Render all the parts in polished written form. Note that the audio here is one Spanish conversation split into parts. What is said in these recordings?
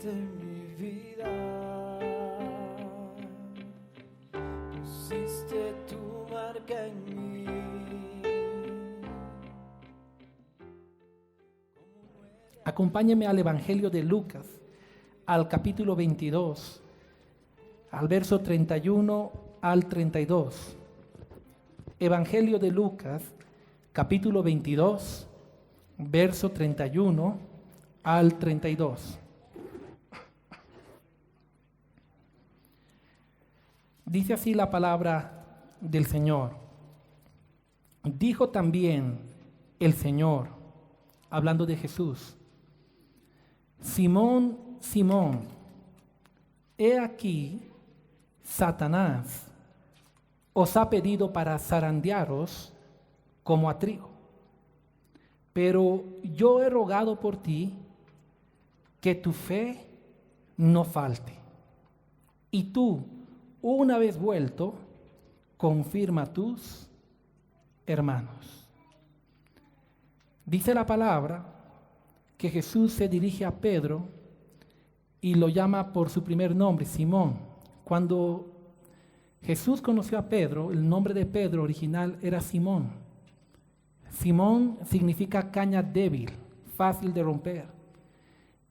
de mi vida. Pusiste tu marca en mí. Acompáñeme al Evangelio de Lucas, al capítulo 22, al verso 31 al 32. Evangelio de Lucas, capítulo 22, verso 31 al 32. Dice así la palabra del Señor. Dijo también el Señor, hablando de Jesús: Simón, Simón, he aquí Satanás os ha pedido para zarandearos como a trigo. Pero yo he rogado por ti que tu fe no falte. Y tú, una vez vuelto, confirma a tus hermanos. Dice la palabra que Jesús se dirige a Pedro y lo llama por su primer nombre, Simón. Cuando Jesús conoció a Pedro, el nombre de Pedro original era Simón. Simón significa caña débil, fácil de romper.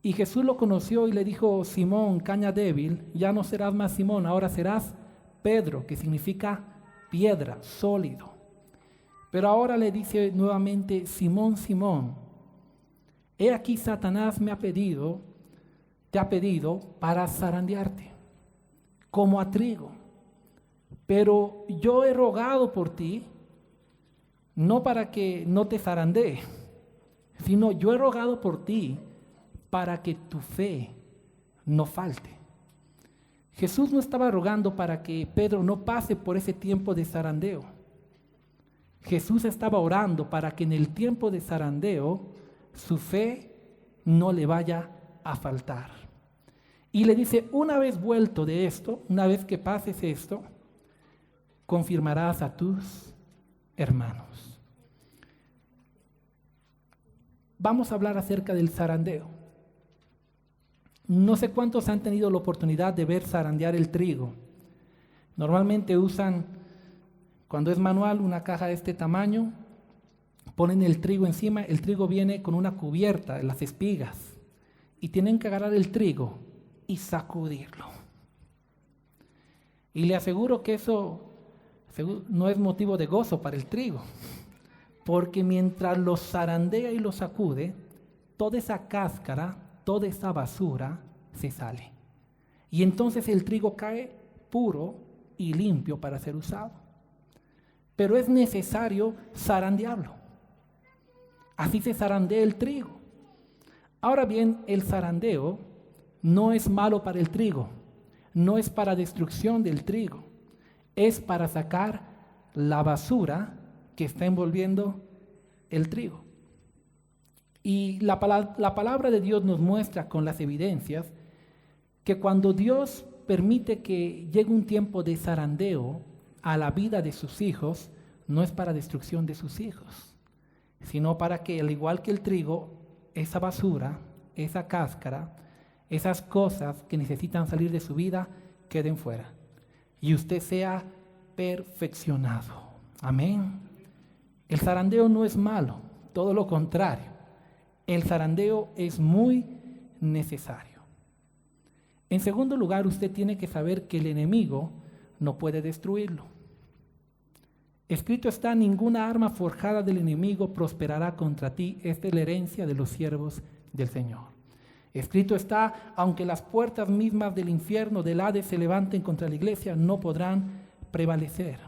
Y Jesús lo conoció y le dijo: Simón, caña débil, ya no serás más Simón, ahora serás Pedro, que significa piedra, sólido. Pero ahora le dice nuevamente: Simón, Simón, he aquí Satanás te ha pedido para zarandearte, como a trigo. Pero yo he rogado por ti, no para que no te zarandee, sino yo he rogado por ti para que tu fe no falte. Jesús no estaba rogando para que Pedro no pase por ese tiempo de zarandeo. Jesús estaba orando para que en el tiempo de zarandeo su fe no le vaya a faltar. Y le dice: una vez vuelto de esto, una vez que pases esto, confirmarás a tus hermanos. Vamos a hablar acerca del zarandeo. No sé cuántos han tenido la oportunidad de ver zarandear el trigo. Normalmente usan, cuando es manual, una caja de este tamaño, ponen el trigo encima, el trigo viene con una cubierta, las espigas, y tienen que agarrar el trigo y sacudirlo. Y le aseguro que eso no es motivo de gozo para el trigo, porque mientras lo zarandea y lo sacude, toda esa cáscara, toda esa basura se sale. Y entonces el trigo cae puro y limpio para ser usado. Pero es necesario zarandearlo. Así se zarandea el trigo. Ahora bien, el zarandeo no es malo para el trigo, no es para destrucción del trigo, es para sacar la basura que está envolviendo el trigo. Y la palabra de Dios nos muestra con las evidencias que cuando Dios permite que llegue un tiempo de zarandeo a la vida de sus hijos, no es para destrucción de sus hijos, sino para que, al igual que el trigo, esa basura, esa cáscara, esas cosas que necesitan salir de su vida, queden fuera y usted sea perfeccionado. Amén. El zarandeo no es malo, todo lo contrario. El zarandeo es muy necesario. En segundo lugar, usted tiene que saber que el enemigo no puede destruirlo. Escrito está: ninguna arma forjada del enemigo prosperará contra ti. Esta es la herencia de los siervos del Señor. Escrito está: aunque las puertas mismas del infierno, del Hades, se levanten contra la iglesia, no podrán prevalecer.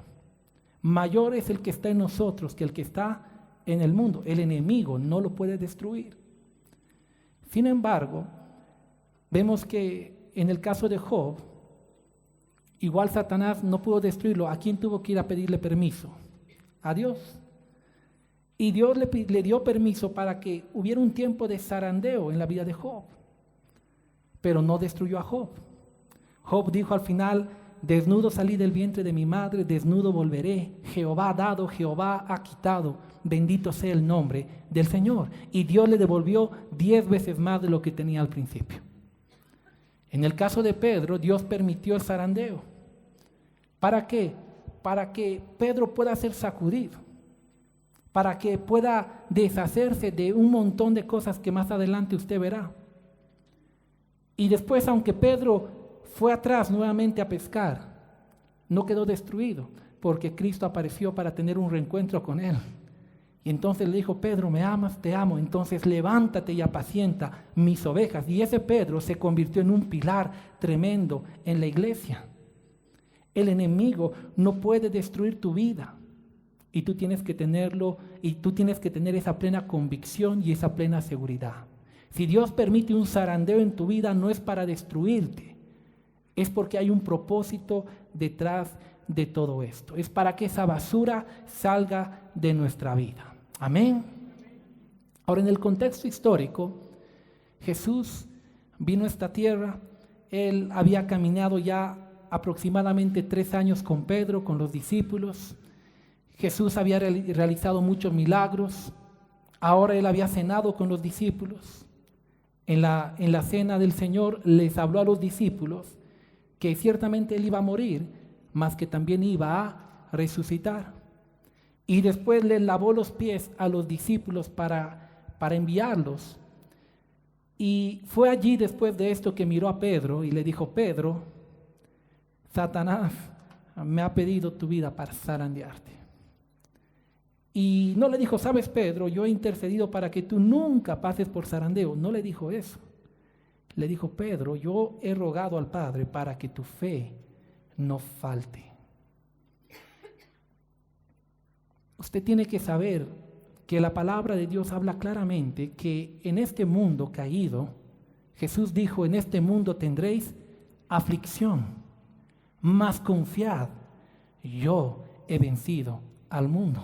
Mayor es el que está en nosotros que el que está en el mundo. El enemigo no lo puede destruir. Sin embargo, vemos que en el caso de Job, igual Satanás no pudo destruirlo. ¿A quién tuvo que ir a pedirle permiso? A Dios. Y Dios le dio permiso para que hubiera un tiempo de zarandeo en la vida de Job. Pero no destruyó a Job. Job dijo al final: desnudo salí del vientre de mi madre, desnudo volveré. Jehová ha dado, Jehová ha quitado. Bendito sea el nombre del Señor. Y Dios le devolvió 10 veces más de lo que tenía al principio. En el caso de Pedro, Dios permitió el zarandeo. ¿Para qué? Para que Pedro pueda ser sacudido, para que pueda deshacerse de un montón de cosas que más adelante usted verá. Y después, aunque Pedro fue atrás nuevamente a pescar, no quedó destruido, porque Cristo apareció para tener un reencuentro con él. Y entonces le dijo: Pedro, ¿me amas? Te amo. Entonces levántate y apacienta mis ovejas. Y ese Pedro se convirtió en un pilar tremendo en la iglesia. El enemigo no puede destruir tu vida. Y tú tienes que tenerlo, y tú tienes que tener esa plena convicción y esa plena seguridad. Si Dios permite un zarandeo en tu vida, no es para destruirte. Es porque hay un propósito detrás de todo esto. Es para que esa basura salga de nuestra vida. Amén. Ahora, en el contexto histórico, Jesús vino a esta tierra. Él había caminado ya aproximadamente 3 años con Pedro, con los discípulos. Jesús había realizado muchos milagros. Ahora él había cenado con los discípulos. En la cena del Señor les habló a los discípulos que ciertamente él iba a morir, mas que también iba a resucitar. Y después les lavó los pies a los discípulos para enviarlos. Y fue allí, después de esto, que miró a Pedro y le dijo: Pedro, Satanás me ha pedido tu vida para zarandearte. Y no le dijo: sabes, Pedro, yo he intercedido para que tú nunca pases por zarandeo. No le dijo eso. Le dijo: Pedro, yo he rogado al Padre para que tu fe no falte. Usted tiene que saber que la palabra de Dios habla claramente que en este mundo caído, Jesús dijo: en este mundo tendréis aflicción, mas confiad, yo he vencido al mundo.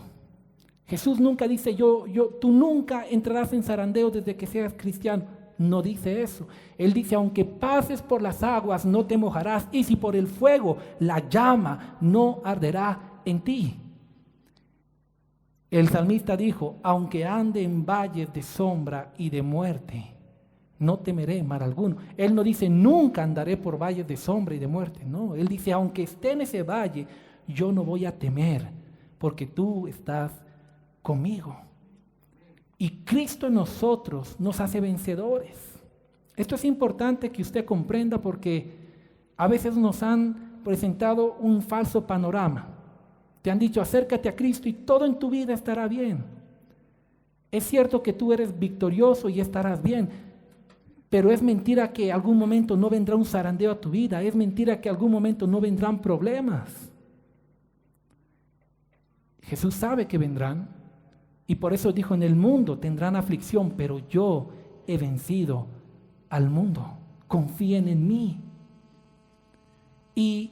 Jesús nunca dice: tú nunca entrarás en zarandeo desde que seas cristiano. No dice eso. Él dice: aunque pases por las aguas, no te mojarás, y si por el fuego, la llama no arderá en ti. El salmista dijo: aunque ande en valles de sombra y de muerte, no temeré mal alguno. Él no dice: nunca andaré por valles de sombra y de muerte. No, él dice: aunque esté en ese valle, yo no voy a temer, porque tú estás conmigo. Y Cristo en nosotros nos hace vencedores. Esto es importante que usted comprenda, porque a veces nos han presentado un falso panorama. Te han dicho: acércate a Cristo y todo en tu vida estará bien. Es cierto que tú eres victorioso y estarás bien, pero es mentira que algún momento no vendrá un zarandeo a tu vida. Es mentira que algún momento no vendrán problemas. Jesús sabe que vendrán, y por eso dijo: en el mundo tendrán aflicción, pero yo he vencido al mundo. Confíen en mí. Y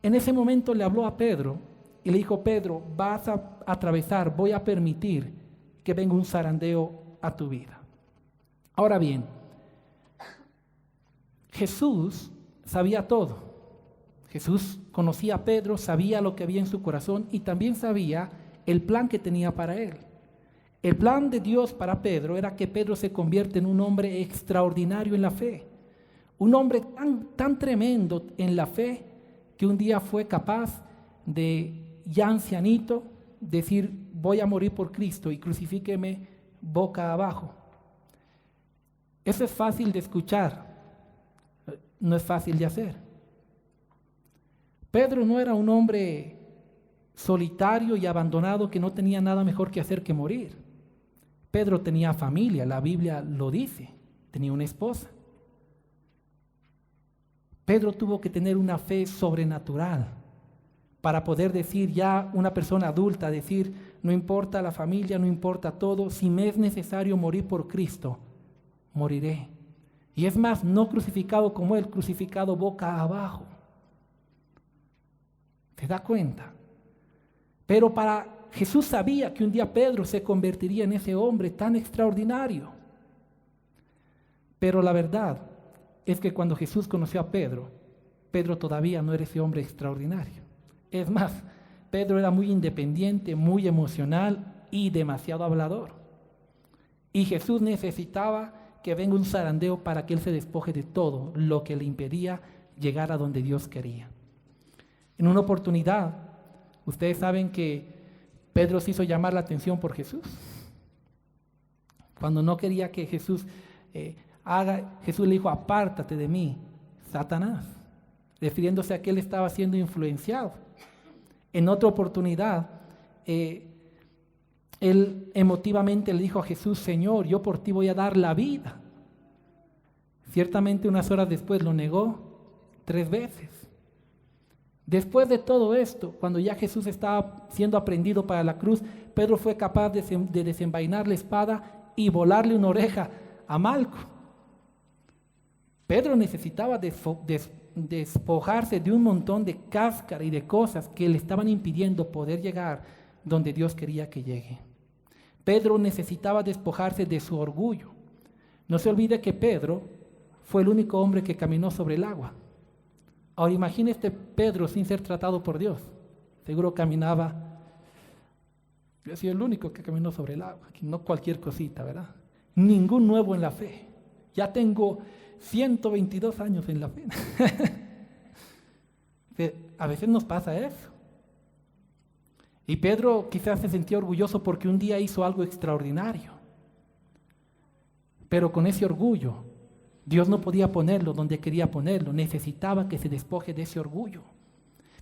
en ese momento le habló a Pedro y le dijo: Pedro, vas a atravesar, voy a permitir que venga un zarandeo a tu vida. Ahora bien, Jesús sabía todo. Jesús conocía a Pedro, sabía lo que había en su corazón y también sabía el plan que tenía para él. El plan de Dios para Pedro era que Pedro se convierta en un hombre extraordinario en la fe. Un hombre tan tremendo en la fe que un día fue capaz de, ya ancianito, decir: voy a morir por Cristo y crucifíqueme boca abajo. Eso es fácil de escuchar, no es fácil de hacer. Pedro no era un hombre solitario y abandonado que no tenía nada mejor que hacer que morir. Pedro tenía familia, la Biblia lo dice, tenía una esposa. Pedro tuvo que tener una fe sobrenatural para poder decir, ya una persona adulta, decir: no importa la familia, no importa todo, si me es necesario morir por Cristo, moriré. Y es más, no crucificado como él, crucificado boca abajo. ¿Se da cuenta? Pero Jesús sabía que un día Pedro se convertiría en ese hombre tan extraordinario. Pero la verdad es que cuando Jesús conoció a Pedro, Pedro todavía no era ese hombre extraordinario. Es más, Pedro era muy independiente, muy emocional y demasiado hablador. Y Jesús necesitaba que venga un zarandeo para que él se despoje de todo lo que le impedía llegar a donde Dios quería. En una oportunidad, ustedes saben que Pedro se hizo llamar la atención por Jesús. Cuando no quería que Jesús Jesús le dijo: apártate de mí, Satanás, refiriéndose a que él estaba siendo influenciado. En otra oportunidad, él emotivamente le dijo a Jesús: Señor, yo por ti voy a dar la vida. Ciertamente unas horas después lo negó 3 veces. Después de todo esto, cuando ya Jesús estaba siendo aprehendido para la cruz, Pedro fue capaz de desenvainar la espada y volarle una oreja a Malco. Pedro necesitaba despojarse de un montón de cáscara y de cosas que le estaban impidiendo poder llegar donde Dios quería que llegue. Pedro necesitaba despojarse de su orgullo. No se olvide que Pedro fue el único hombre que caminó sobre el agua. Ahora imagine Pedro sin ser tratado por Dios. Seguro caminaba, yo soy el único que caminó sobre el agua, no cualquier cosita, ¿verdad? Ningún nuevo en la fe. Ya tengo 122 años en la fe. A veces nos pasa eso. Y Pedro quizás se sentía orgulloso porque un día hizo algo extraordinario. Pero con ese orgullo, Dios no podía ponerlo donde quería ponerlo. Necesitaba que se despoje de ese orgullo.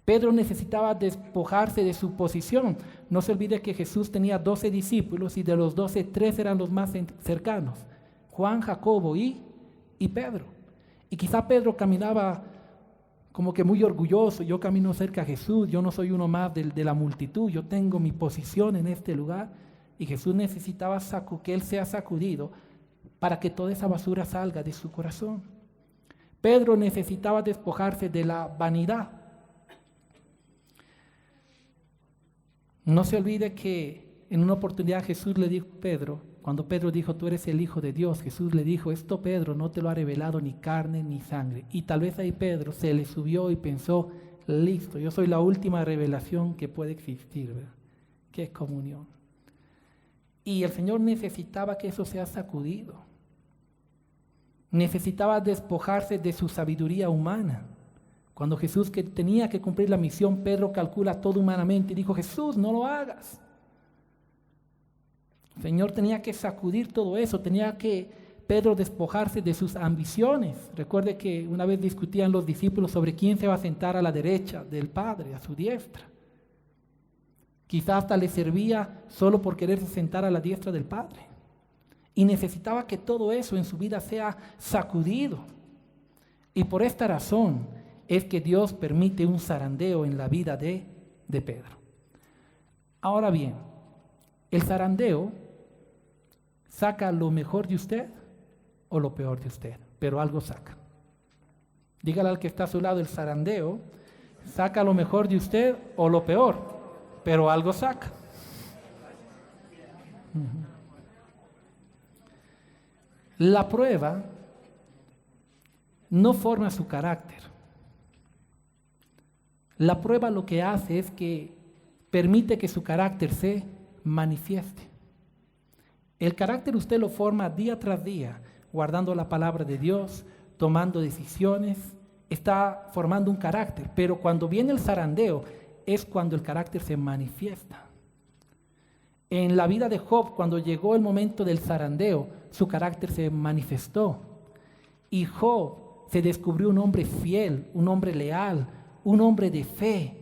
Pedro necesitaba despojarse de su posición. No se olvide que Jesús tenía 12 discípulos y de los 12, 3 eran los más cercanos: Juan, Jacobo y Pedro. Y quizá Pedro caminaba como que muy orgulloso: yo camino cerca a Jesús, yo no soy uno más de la multitud, yo tengo mi posición en este lugar. Y Jesús necesitaba que él sea sacudido para que toda esa basura salga de su corazón. Pedro necesitaba despojarse de la vanidad. No se olvide que en una oportunidad Jesús le dijo a Pedro, cuando Pedro dijo: tú eres el Hijo de Dios, Jesús le dijo: esto, Pedro, no te lo ha revelado ni carne ni sangre. Y tal vez ahí Pedro se le subió y pensó: listo, yo soy la última revelación que puede existir, ¿verdad? ¿Qué comunión? Y el Señor necesitaba que eso sea sacudido. Necesitaba despojarse de su sabiduría humana. Cuando Jesús que tenía que cumplir la misión, Pedro calcula todo humanamente y dijo: Jesús, no lo hagas. El Señor tenía que sacudir todo eso, tenía que Pedro despojarse de sus ambiciones. Recuerde que una vez discutían los discípulos sobre quién se va a sentar a la derecha del Padre, a su diestra. Quizás hasta le servía solo por quererse sentar a la diestra del Padre. Y necesitaba que todo eso en su vida sea sacudido. Y por esta razón es que Dios permite un zarandeo en la vida de Pedro. Ahora bien, el zarandeo saca lo mejor de usted o lo peor de usted, pero algo saca. Dígale al que está a su lado: el zarandeo saca lo mejor de usted o lo peor, pero algo saca. La prueba no forma su carácter. La prueba lo que hace es que permite que su carácter se manifieste. El carácter usted lo forma día tras día, guardando la palabra de Dios, tomando decisiones, está formando un carácter. Pero cuando viene el zarandeo es cuando el carácter se manifiesta. En la vida de Job, cuando llegó el momento del zarandeo, su carácter se manifestó. Y Job se descubrió un hombre fiel, un hombre leal, un hombre de fe,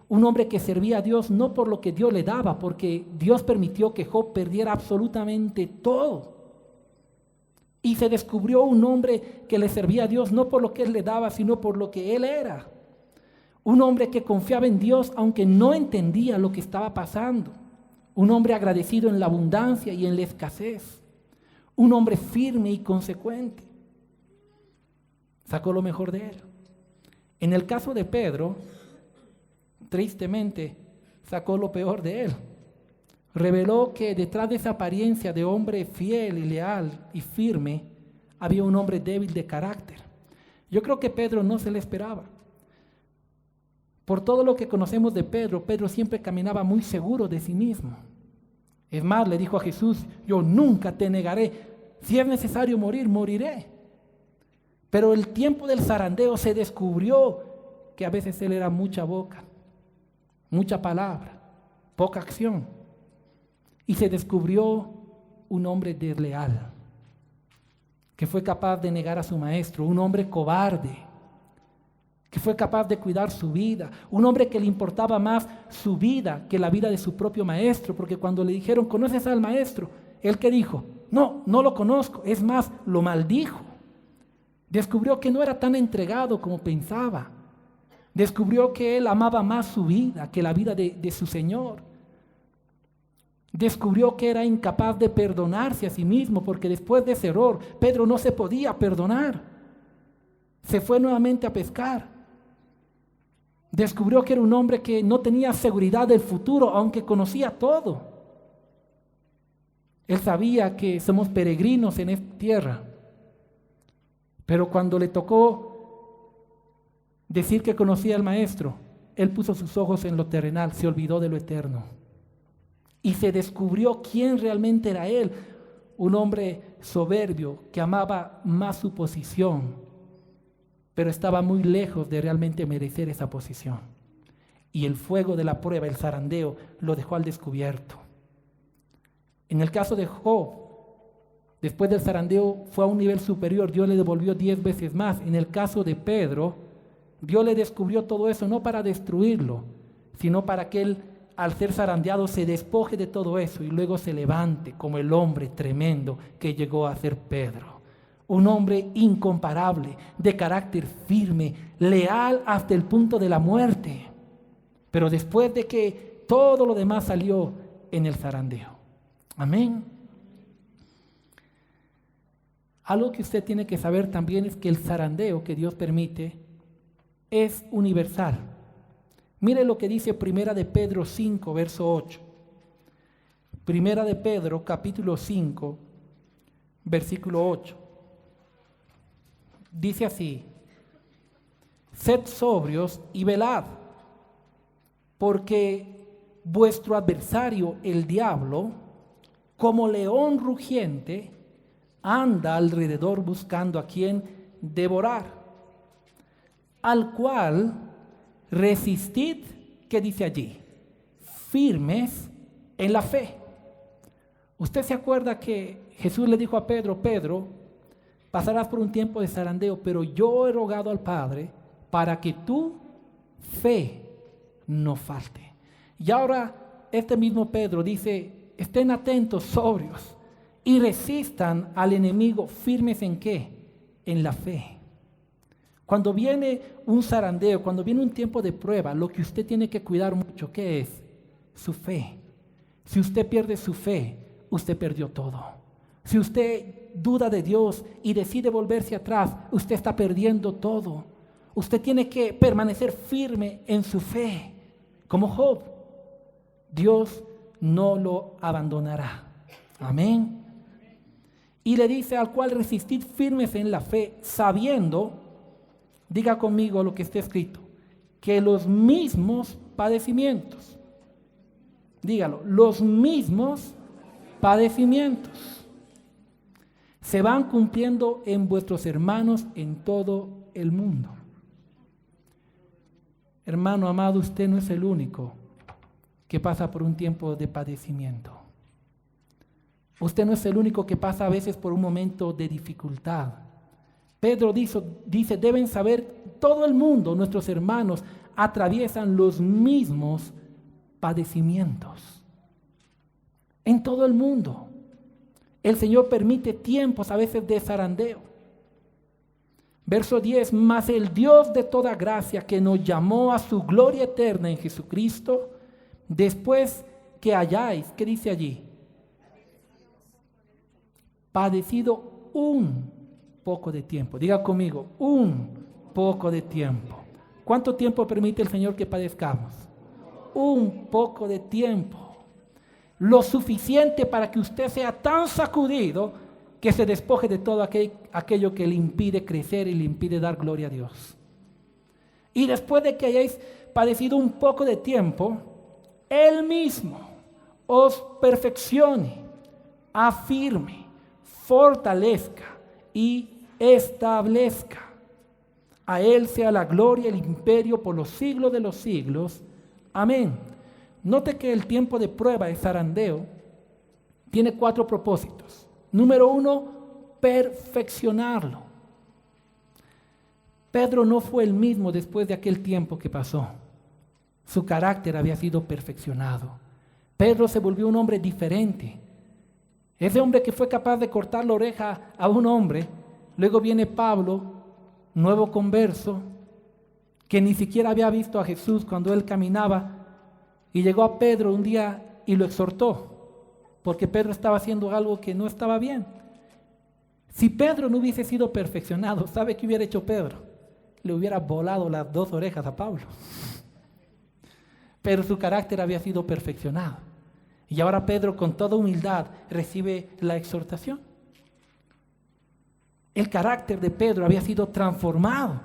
un hombre que servía a Dios no por lo que Dios le daba, porque Dios permitió que Job perdiera absolutamente todo. Y se descubrió un hombre que le servía a Dios no por lo que Él le daba, sino por lo que Él era. Un hombre que confiaba en Dios aunque no entendía lo que estaba pasando. Un hombre agradecido en la abundancia y en la escasez. Un hombre firme y consecuente. Sacó lo mejor de él. En el caso de Pedro, tristemente, sacó lo peor de él. Reveló que detrás de esa apariencia de hombre fiel y leal y firme, había un hombre débil de carácter. Yo creo que Pedro no se le esperaba. Por todo lo que conocemos de Pedro, Pedro siempre caminaba muy seguro de sí mismo. Es más, le dijo a Jesús: yo nunca te negaré. Si es necesario morir, moriré. Pero el tiempo del zarandeo se descubrió que a veces él era mucha boca, mucha palabra, poca acción. Y se descubrió un hombre desleal, que fue capaz de negar a su maestro, un hombre cobarde, que fue capaz de cuidar su vida, un hombre que le importaba más su vida que la vida de su propio maestro, porque cuando le dijeron, ¿conoces al maestro? Él que dijo, no, no lo conozco, es más, lo maldijo. Descubrió que no era tan entregado como pensaba. Descubrió que él amaba más su vida que la vida de su Señor. Descubrió que era incapaz de perdonarse a sí mismo, porque después de ese error, Pedro no se podía perdonar. Se fue nuevamente a pescar. Descubrió que era un hombre que no tenía seguridad del futuro, aunque conocía todo. Él sabía que somos peregrinos en esta tierra. Pero cuando le tocó decir que conocía al maestro, él puso sus ojos en lo terrenal, se olvidó de lo eterno. Y se descubrió quién realmente era él, un hombre soberbio que amaba más su posición, pero estaba muy lejos de realmente merecer esa posición. Y el fuego de la prueba, el zarandeo, lo dejó al descubierto. En el caso de Job, después del zarandeo fue a un nivel superior, Dios le devolvió 10 veces más. En el caso de Pedro, Dios le descubrió todo eso no para destruirlo, sino para que él, al ser zarandeado, se despoje de todo eso y luego se levante como el hombre tremendo que llegó a ser Pedro. Un hombre incomparable, de carácter firme, leal hasta el punto de la muerte. Pero después de que todo lo demás salió en el zarandeo. Amén. Algo que usted tiene que saber también es que el zarandeo que Dios permite es universal. Mire lo que dice Primera de Pedro 5, verso 8. Primera de Pedro, capítulo 5, versículo 8. Dice así: sed sobrios y velad, porque vuestro adversario, el diablo, como león rugiente, anda alrededor buscando a quien devorar, al cual resistid, ¿qué dice allí? Firmes en la fe. Usted se acuerda que Jesús le dijo a Pedro, Pedro, pasarás por un tiempo de zarandeo, pero yo he rogado al Padre para que tu fe no falte. Y ahora este mismo Pedro dice, estén atentos, sobrios, y resistan al enemigo firmes ¿en qué? En la fe. Cuando viene un zarandeo, cuando viene un tiempo de prueba, lo que usted tiene que cuidar mucho, ¿qué es? Su fe. Si usted pierde su fe, usted perdió todo. Si usted duda de Dios y decide volverse atrás, usted está perdiendo todo. Usted tiene que permanecer firme en su fe, como Job. Dios no lo abandonará. Amén. Y le dice al cual resistid firmes en la fe, sabiendo, diga conmigo lo que está escrito, que los mismos padecimientos, dígalo, los mismos padecimientos se van cumpliendo en vuestros hermanos en todo el mundo. Hermano amado, usted no es el único que pasa por un tiempo de padecimiento. Usted no es el único que pasa a veces por un momento de dificultad. Pedro dice, deben saber, todo el mundo, nuestros hermanos, atraviesan los mismos padecimientos. En todo el mundo. El Señor permite tiempos a veces de zarandeo. Verso 10, mas el Dios de toda gracia que nos llamó a su gloria eterna en Jesucristo, después que hayáis, ¿qué dice allí? Padecido un poco de tiempo. Diga conmigo, un poco de tiempo. ¿Cuánto tiempo permite el Señor que padezcamos? Un poco de tiempo. Lo suficiente para que usted sea tan sacudido que se despoje de todo aquello que le impide crecer y le impide dar gloria a Dios. Y después de que hayáis padecido un poco de tiempo, Él mismo os perfeccione, afirme, fortalezca y establezca. A Él sea la gloria y el imperio por los siglos de los siglos. Amén. Note que el tiempo de prueba de zarandeo tiene 4 propósitos. Número 1, perfeccionarlo. Pedro no fue el mismo después de aquel tiempo que pasó. Su carácter había sido perfeccionado. Pedro se volvió un hombre diferente. Ese hombre que fue capaz de cortar la oreja a un hombre. Luego viene Pablo, nuevo converso, que ni siquiera había visto a Jesús cuando él caminaba, y llegó a Pedro un día y lo exhortó, porque Pedro estaba haciendo algo que no estaba bien. Si Pedro no hubiese sido perfeccionado, ¿sabe qué hubiera hecho Pedro? Le hubiera volado las 2 orejas a Pablo. Pero su carácter había sido perfeccionado. Y ahora Pedro, con toda humildad, recibe la exhortación. El carácter de Pedro había sido transformado.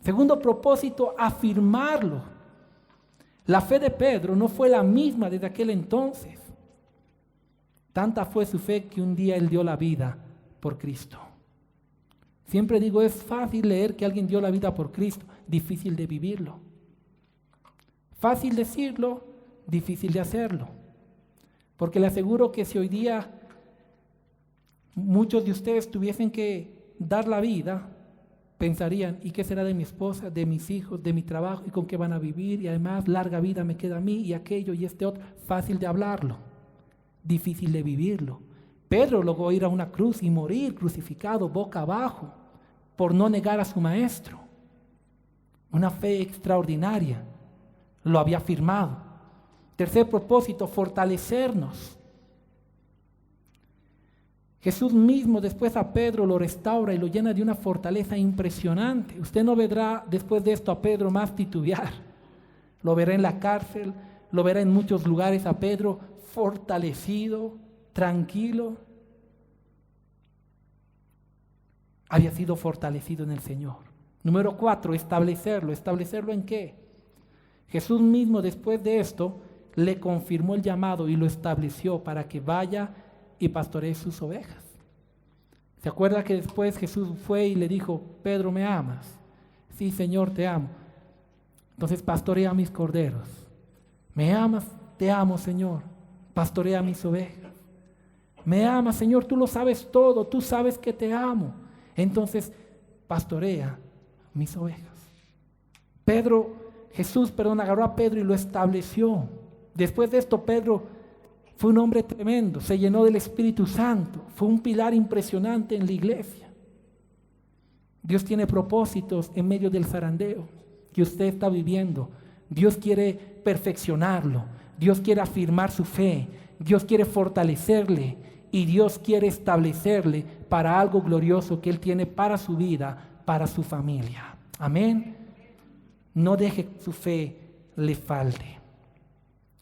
Segundo propósito, afirmarlo. La fe de Pedro no fue la misma desde aquel entonces. Tanta fue su fe que un día él dio la vida por Cristo. Siempre digo, es fácil leer que alguien dio la vida por Cristo, difícil de vivirlo. Fácil decirlo, difícil de hacerlo. Porque le aseguro que si hoy día muchos de ustedes tuviesen que dar la vida, pensarían, ¿y qué será de mi esposa, de mis hijos, de mi trabajo, y con qué van a vivir? Y además, larga vida me queda a mí, y aquello, y este otro. Fácil de hablarlo, difícil de vivirlo. Pedro logró ir a una cruz y morir crucificado boca abajo por no negar a su maestro. Una fe extraordinaria. Lo había firmado. Tercer propósito, fortalecernos. Jesús mismo después a Pedro lo restaura y lo llena de una fortaleza impresionante. Usted no verá después de esto a Pedro más titubear. Lo verá en la cárcel, lo verá en muchos lugares a Pedro fortalecido, tranquilo. Había sido fortalecido en el Señor. Número 4, establecerlo. ¿Establecerlo en qué? Jesús mismo después de esto le confirmó el llamado y lo estableció para que vaya y pastoree sus ovejas. ¿Se acuerda que después Jesús fue y le dijo, Pedro, ¿me amas? Sí, Señor, te amo. Entonces pastorea mis corderos. ¿Me amas? Te amo, Señor. Pastorea mis ovejas. ¿Me amas, Señor? Tú lo sabes todo. Tú sabes que te amo. Entonces pastorea mis ovejas. Jesús agarró a Pedro y lo estableció. Después de esto, Pedro fue un hombre tremendo, se llenó del Espíritu Santo, fue un pilar impresionante en la iglesia. Dios tiene propósitos en medio del zarandeo que usted está viviendo. Dios quiere perfeccionarlo, Dios quiere afirmar su fe, Dios quiere fortalecerle y Dios quiere establecerle para algo glorioso que Él tiene para su vida, para su familia. Amén. No deje que su fe le falte.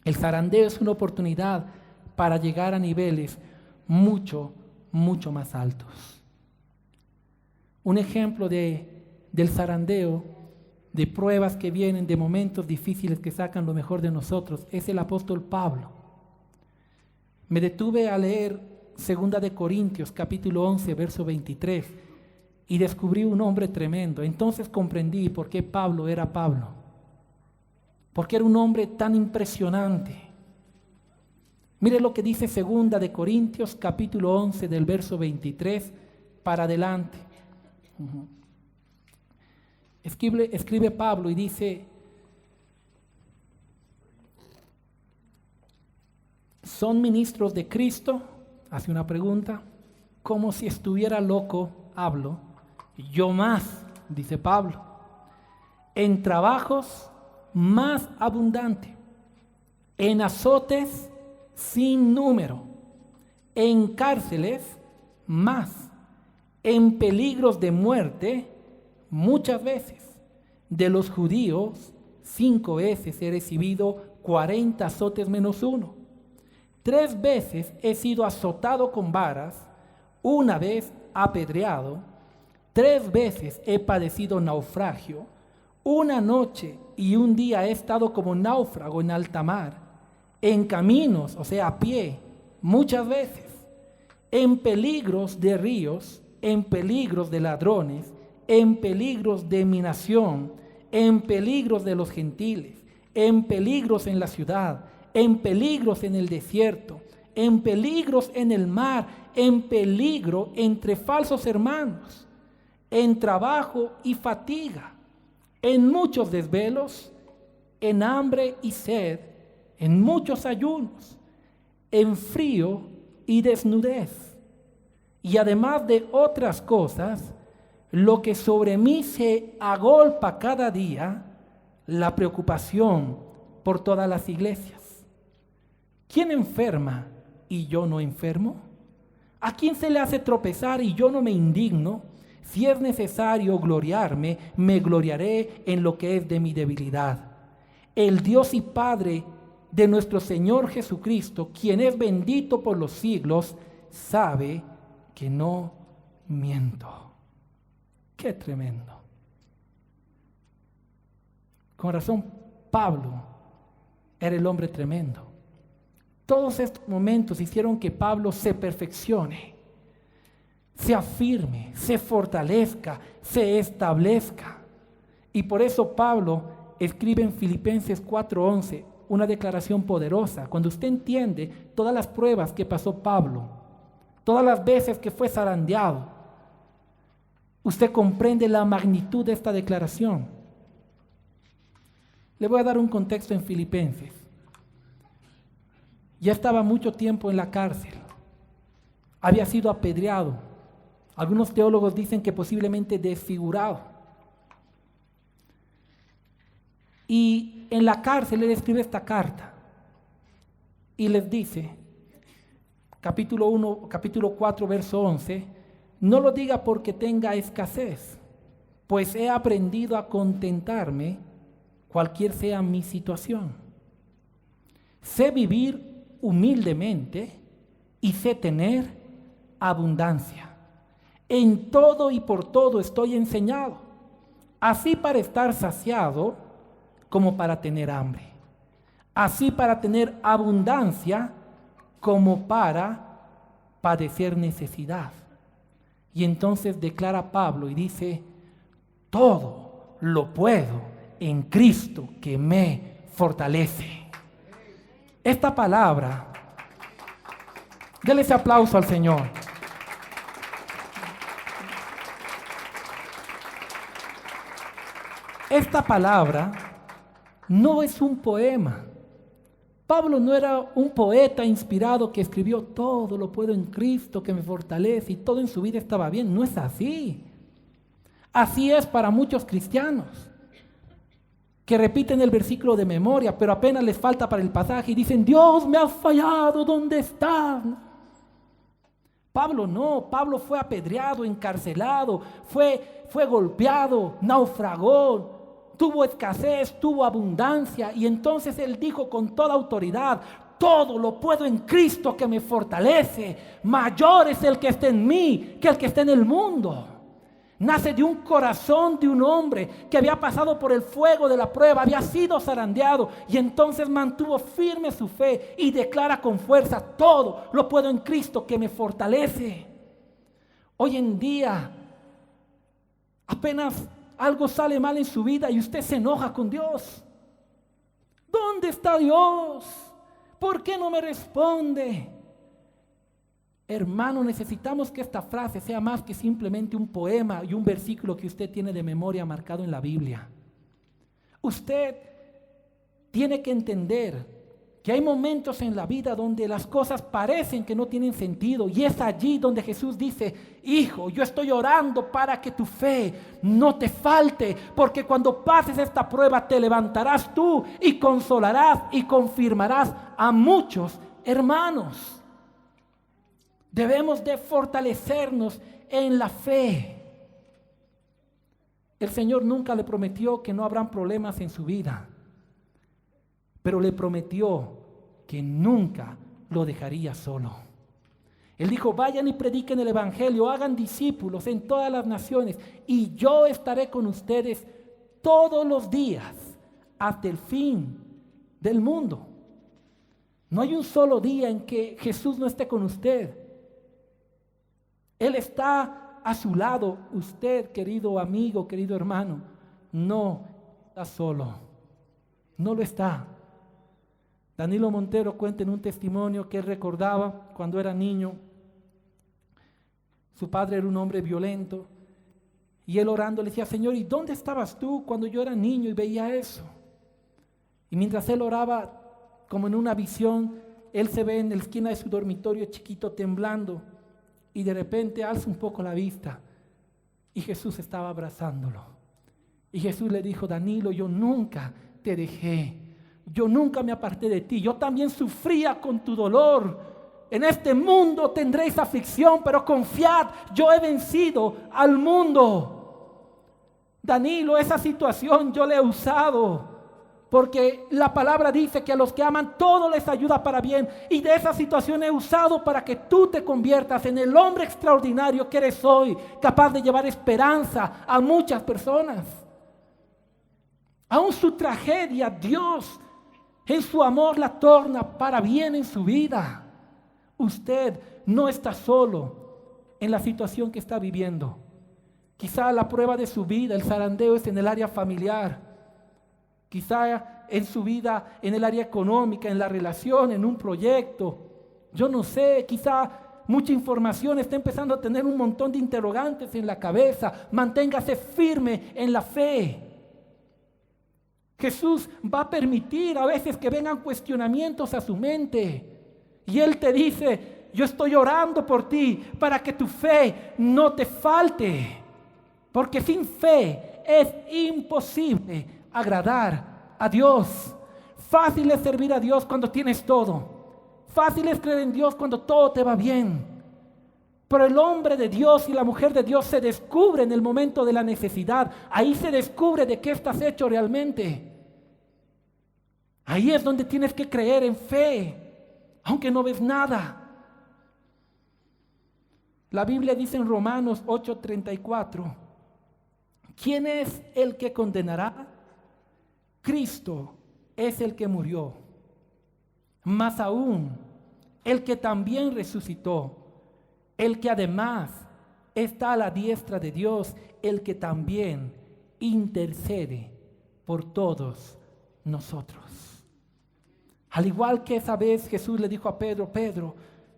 El zarandeo es una oportunidad para llegar a niveles mucho, mucho más altos. Un ejemplo del zarandeo, de pruebas que vienen, de momentos difíciles que sacan lo mejor de nosotros, es el apóstol Pablo. Me detuve a leer 2 de Corintios, capítulo 11, verso 23, y descubrí un hombre tremendo. Entonces comprendí por qué Pablo era Pablo. Porque era un hombre tan impresionante. Mire lo que dice 2 de Corintios, capítulo 11, del verso 23 para adelante. Escribe Pablo y dice, ¿son ministros de Cristo? Hace una pregunta. Como si estuviera loco, hablo. Yo más, dice Pablo. En trabajos más abundante, en azotes sin número, en cárceles más, en peligros de muerte muchas veces. De los judíos 5 veces he recibido 40 azotes menos 1. 3 veces he sido azotado con varas, 1 vez apedreado, 3 veces he padecido naufragio, 1 noche y 1 día he estado como náufrago en alta mar, en caminos, o sea, a pie, muchas veces, en peligros de ríos, en peligros de ladrones, en peligros de mi nación, en peligros de los gentiles, en peligros en la ciudad, en peligros en el desierto, en peligros en el mar, en peligro entre falsos hermanos, en trabajo y fatiga, en muchos desvelos, en hambre y sed, en muchos ayunos, en frío y desnudez. Y además de otras cosas, lo que sobre mí se agolpa cada día, la preocupación por todas las iglesias. ¿Quién enferma y yo no enfermo? ¿A quién se le hace tropezar y yo no me indigno? Si es necesario gloriarme, me gloriaré en lo que es de mi debilidad. El Dios y Padre de nuestro Señor Jesucristo, quien es bendito por los siglos, sabe que no miento. ¡Qué tremendo! Con razón, Pablo era el hombre tremendo. Todos estos momentos hicieron que Pablo se perfeccione, se afirme, se fortalezca, se establezca. Y por eso Pablo escribe en Filipenses 4:11 una declaración poderosa. Cuando usted entiende todas las pruebas que pasó Pablo, todas las veces que fue zarandeado, usted comprende la magnitud de esta declaración. Le voy a dar un contexto en Filipenses. Ya estaba mucho tiempo en la cárcel. Había sido apedreado. Algunos teólogos dicen que posiblemente desfigurado. Y en la cárcel él escribe esta carta y les dice, capítulo 4, verso 11, no lo diga porque tenga escasez, pues he aprendido a contentarme cualquier sea mi situación. Sé vivir humildemente y sé tener abundancia. En todo y por todo estoy enseñado, así para estar saciado como para tener hambre, así para tener abundancia como para padecer necesidad. Y entonces declara Pablo y dice, todo lo puedo en Cristo que me fortalece. Esta palabra, déle ese aplauso al Señor. Esta palabra no es un poema. Pablo no era un poeta inspirado que escribió todo lo puedo en Cristo que me fortalece y todo en su vida estaba bien. No es así. Así es para muchos cristianos que repiten el versículo de memoria, pero apenas les falta para el pasaje y dicen, Dios me ha fallado, ¿dónde estás? Pablo no, Pablo fue apedreado, encarcelado, fue golpeado, naufragó, tuvo escasez, tuvo abundancia, y entonces él dijo con toda autoridad, todo lo puedo en Cristo que me fortalece, mayor es el que está en mí que el que está en el mundo. Nace de un corazón de un hombre que había pasado por el fuego de la prueba, había sido zarandeado y entonces mantuvo firme su fe y declara con fuerza, todo lo puedo en Cristo que me fortalece. Hoy en día, apenas algo sale mal en su vida y usted se enoja con Dios. ¿Dónde está Dios? ¿Por qué no me responde? Hermano, necesitamos que esta frase sea más que simplemente un poema y un versículo que usted tiene de memoria marcado en la Biblia. Usted tiene que entender que hay momentos en la vida donde las cosas parecen que no tienen sentido y es allí donde Jesús dice, hijo, yo estoy orando para que tu fe no te falte, porque cuando pases esta prueba te levantarás tú y consolarás y confirmarás a muchos hermanos. Debemos de fortalecernos en la fe. El Señor nunca le prometió que no habrán problemas en su vida, pero le prometió que nunca lo dejaría solo. Él dijo, vayan y prediquen el evangelio, hagan discípulos en todas las naciones y yo estaré con ustedes todos los días hasta el fin del mundo. No hay un solo día en que Jesús no esté con usted. Él está a su lado. Usted, querido amigo, querido hermano, no está solo. No lo está. Danilo Montero cuenta en un testimonio que él recordaba cuando era niño. Su padre era un hombre violento. Y él orando le decía: Señor, ¿y dónde estabas tú cuando yo era niño y veía eso? Y mientras él oraba, como en una visión, él se ve en la esquina de su dormitorio chiquito temblando. Y de repente alza un poco la vista. Y Jesús estaba abrazándolo. Y Jesús le dijo: Danilo, yo nunca te dejé. Yo nunca me aparté de ti. Yo también sufría con tu dolor. En este mundo tendréis aflicción, pero confiad, yo he vencido al mundo. Danilo, esa situación yo la he usado, porque la palabra dice que a los que aman todo les ayuda para bien, y de esa situación he usado para que tú te conviertas en el hombre extraordinario que eres hoy, capaz de llevar esperanza a muchas personas. Aún su tragedia, Dios en su amor la torna para bien en su vida. Usted no está solo en la situación que está viviendo. Quizá la prueba de su vida, el zarandeo, es en el área familiar. Quizá en su vida, en el área económica, en la relación, en un proyecto. Yo no sé, quizá mucha información está empezando a tener un montón de interrogantes en la cabeza. Manténgase firme en la fe. Jesús va a permitir a veces que vengan cuestionamientos a su mente. Y Él te dice: yo estoy orando por ti para que tu fe no te falte. Porque sin fe es imposible agradar a Dios. Fácil es servir a Dios cuando tienes todo. Fácil es creer en Dios cuando todo te va bien. Pero el hombre de Dios y la mujer de Dios se descubre en el momento de la necesidad. Ahí se descubre de qué estás hecho realmente. Ahí es donde tienes que creer en fe, aunque no ves nada. La Biblia dice en Romanos 8:34, ¿quién es el que condenará? Cristo es el que murió, más aún el que también resucitó, el que además está a la diestra de Dios, el que también intercede por todos nosotros. Al igual que esa vez Jesús le dijo a Pedro: Pedro,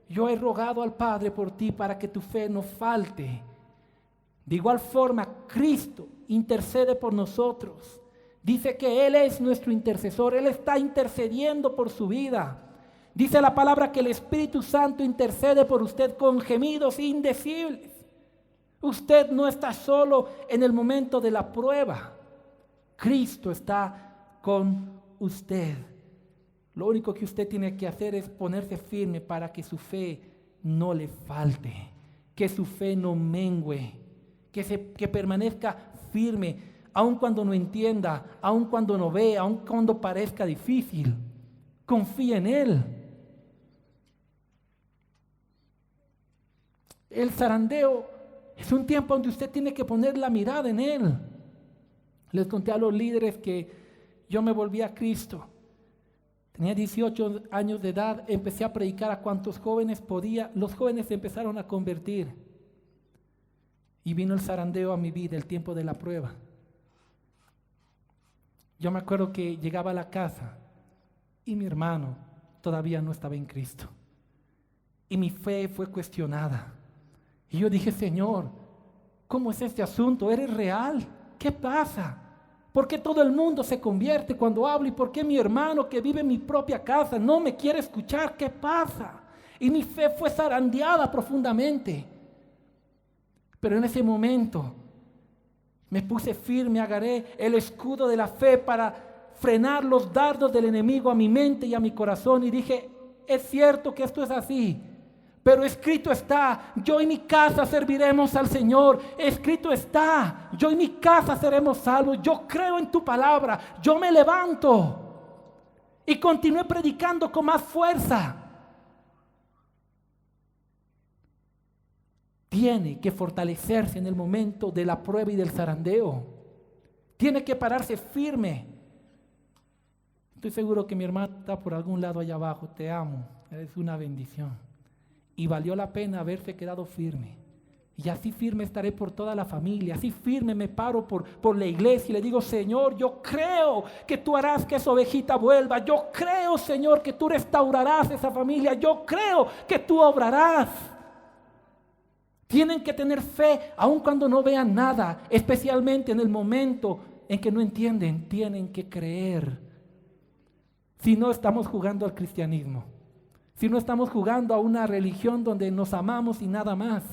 yo he rogado al Padre por ti para que tu fe no falte. De igual forma, Cristo intercede por nosotros. Dice que Él es nuestro intercesor. Él está intercediendo por su vida. Dice la palabra que el Espíritu Santo intercede por usted con gemidos indecibles. Usted no está solo en el momento de la prueba. Cristo está con usted. Lo único que usted tiene que hacer es ponerse firme para que su fe no le falte, que su fe no mengüe, que permanezca firme, aun cuando no entienda, aun cuando no vea, aun cuando parezca difícil. Confíe en Él. El zarandeo es un tiempo donde usted tiene que poner la mirada en Él. Les conté a los líderes que yo me volví a Cristo. Tenía 18 años de edad, empecé a predicar a cuantos jóvenes podía. Los jóvenes se empezaron a convertir. Y vino el zarandeo a mi vida, el tiempo de la prueba. Yo me acuerdo que llegaba a la casa y mi hermano todavía no estaba en Cristo. Y mi fe fue cuestionada. Y yo dije: Señor, ¿cómo es este asunto? ¿Eres real? ¿Qué pasa? ¿Por qué todo el mundo se convierte cuando hablo? ¿Y por qué mi hermano que vive en mi propia casa no me quiere escuchar? ¿Qué pasa? Y mi fe fue zarandeada profundamente. Pero en ese momento me puse firme, agarré el escudo de la fe para frenar los dardos del enemigo a mi mente y a mi corazón. Y dije: es cierto que esto es así, pero escrito está: yo y mi casa serviremos al Señor. Escrito está: yo y mi casa seremos salvos. Yo creo en tu palabra. Yo me levanto. Y continué predicando con más fuerza. Tiene que fortalecerse en el momento de la prueba y del zarandeo. Tiene que pararse firme. Estoy seguro que mi hermana está por algún lado allá abajo. Te amo. Eres una bendición. Y valió la pena haberse quedado firme. Y así firme estaré por toda la familia, así firme me paro por la iglesia y le digo, Señor, yo creo que tú harás que esa ovejita vuelva. Yo creo, Señor, que tú restaurarás esa familia. Yo creo que tú obrarás. Tienen que tener fe, aun cuando no vean nada, especialmente en el momento en que no entienden. Tienen que creer. Si no, estamos jugando al cristianismo. Si no, estamos jugando a una religión donde nos amamos y nada más.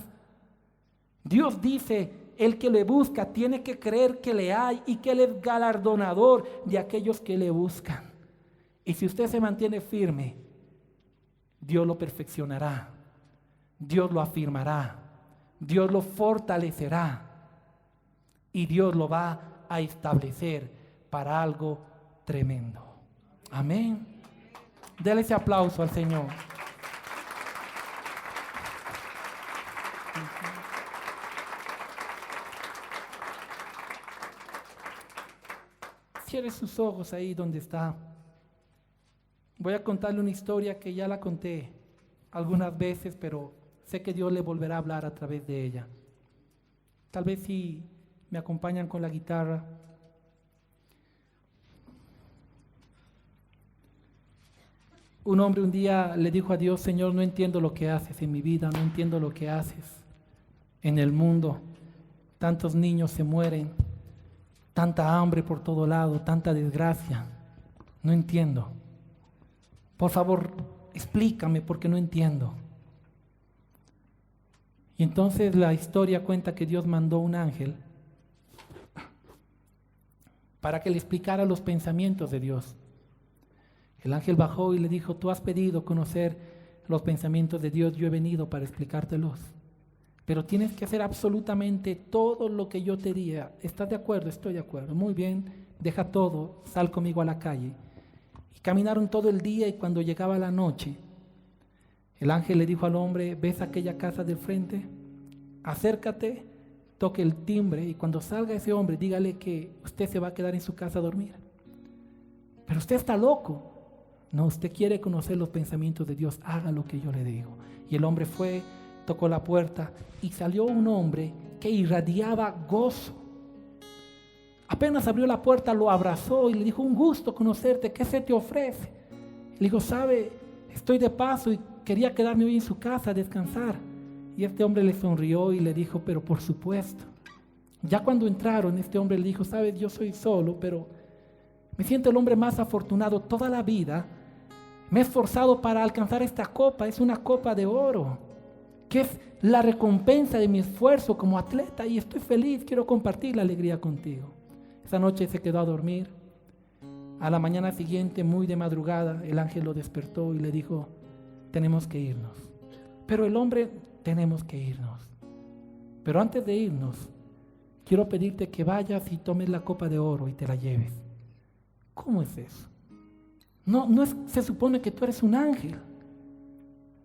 Dios dice, el que le busca tiene que creer que le hay y que Él es galardonador de aquellos que le buscan. Y si usted se mantiene firme, Dios lo perfeccionará, Dios lo afirmará, Dios lo fortalecerá y Dios lo va a establecer para algo tremendo. Amén. Dele ese aplauso al Señor. Cierre sus ojos ahí donde está. Voy a contarle una historia que ya la conté algunas veces, pero sé que Dios le volverá a hablar a través de ella. Tal vez si me acompañan con la guitarra. Un hombre un día le dijo a Dios, Señor, no entiendo lo que haces en mi vida, no entiendo lo que haces en el mundo. Tantos niños se mueren. Tanta hambre por todo lado, tanta desgracia. No entiendo. Por favor, explícame porque no entiendo. Y entonces la historia cuenta que Dios mandó un ángel para que le explicara los pensamientos de Dios. El ángel bajó y le dijo, tú has pedido conocer los pensamientos de Dios, yo he venido para explicártelos. Pero tienes que hacer absolutamente todo lo que yo te diga. ¿Estás de acuerdo? Estoy de acuerdo. Muy bien, deja todo, sal conmigo a la calle. Y caminaron todo el día y cuando llegaba la noche, el ángel le dijo al hombre, ¿ves aquella casa del frente? Acércate, toque el timbre y cuando salga ese hombre, dígale que usted se va a quedar en su casa a dormir. Pero usted está loco. No, usted quiere conocer los pensamientos de Dios, haga lo que yo le digo. Y el hombre fue, tocó la puerta y salió un hombre que irradiaba gozo. Apenas abrió la puerta, lo abrazó y le dijo, un gusto conocerte, ¿qué se te ofrece? Le dijo, sabe, estoy de paso y quería quedarme hoy en su casa a descansar. Y este hombre le sonrió y le dijo, pero por supuesto. Ya cuando entraron, este hombre le dijo, sabes, yo soy solo, pero me siento el hombre más afortunado toda la vida. Me he esforzado para alcanzar esta copa, es una copa de oro, que es la recompensa de mi esfuerzo como atleta y estoy feliz, quiero compartir la alegría contigo. Esa noche se quedó a dormir. A la mañana siguiente, muy de madrugada, el ángel lo despertó y le dijo, tenemos que irnos. Pero el hombre, tenemos que irnos. Pero antes de irnos, quiero pedirte que vayas y tomes la copa de oro y te la lleves. ¿Cómo es eso? No es, se supone que tú eres un ángel.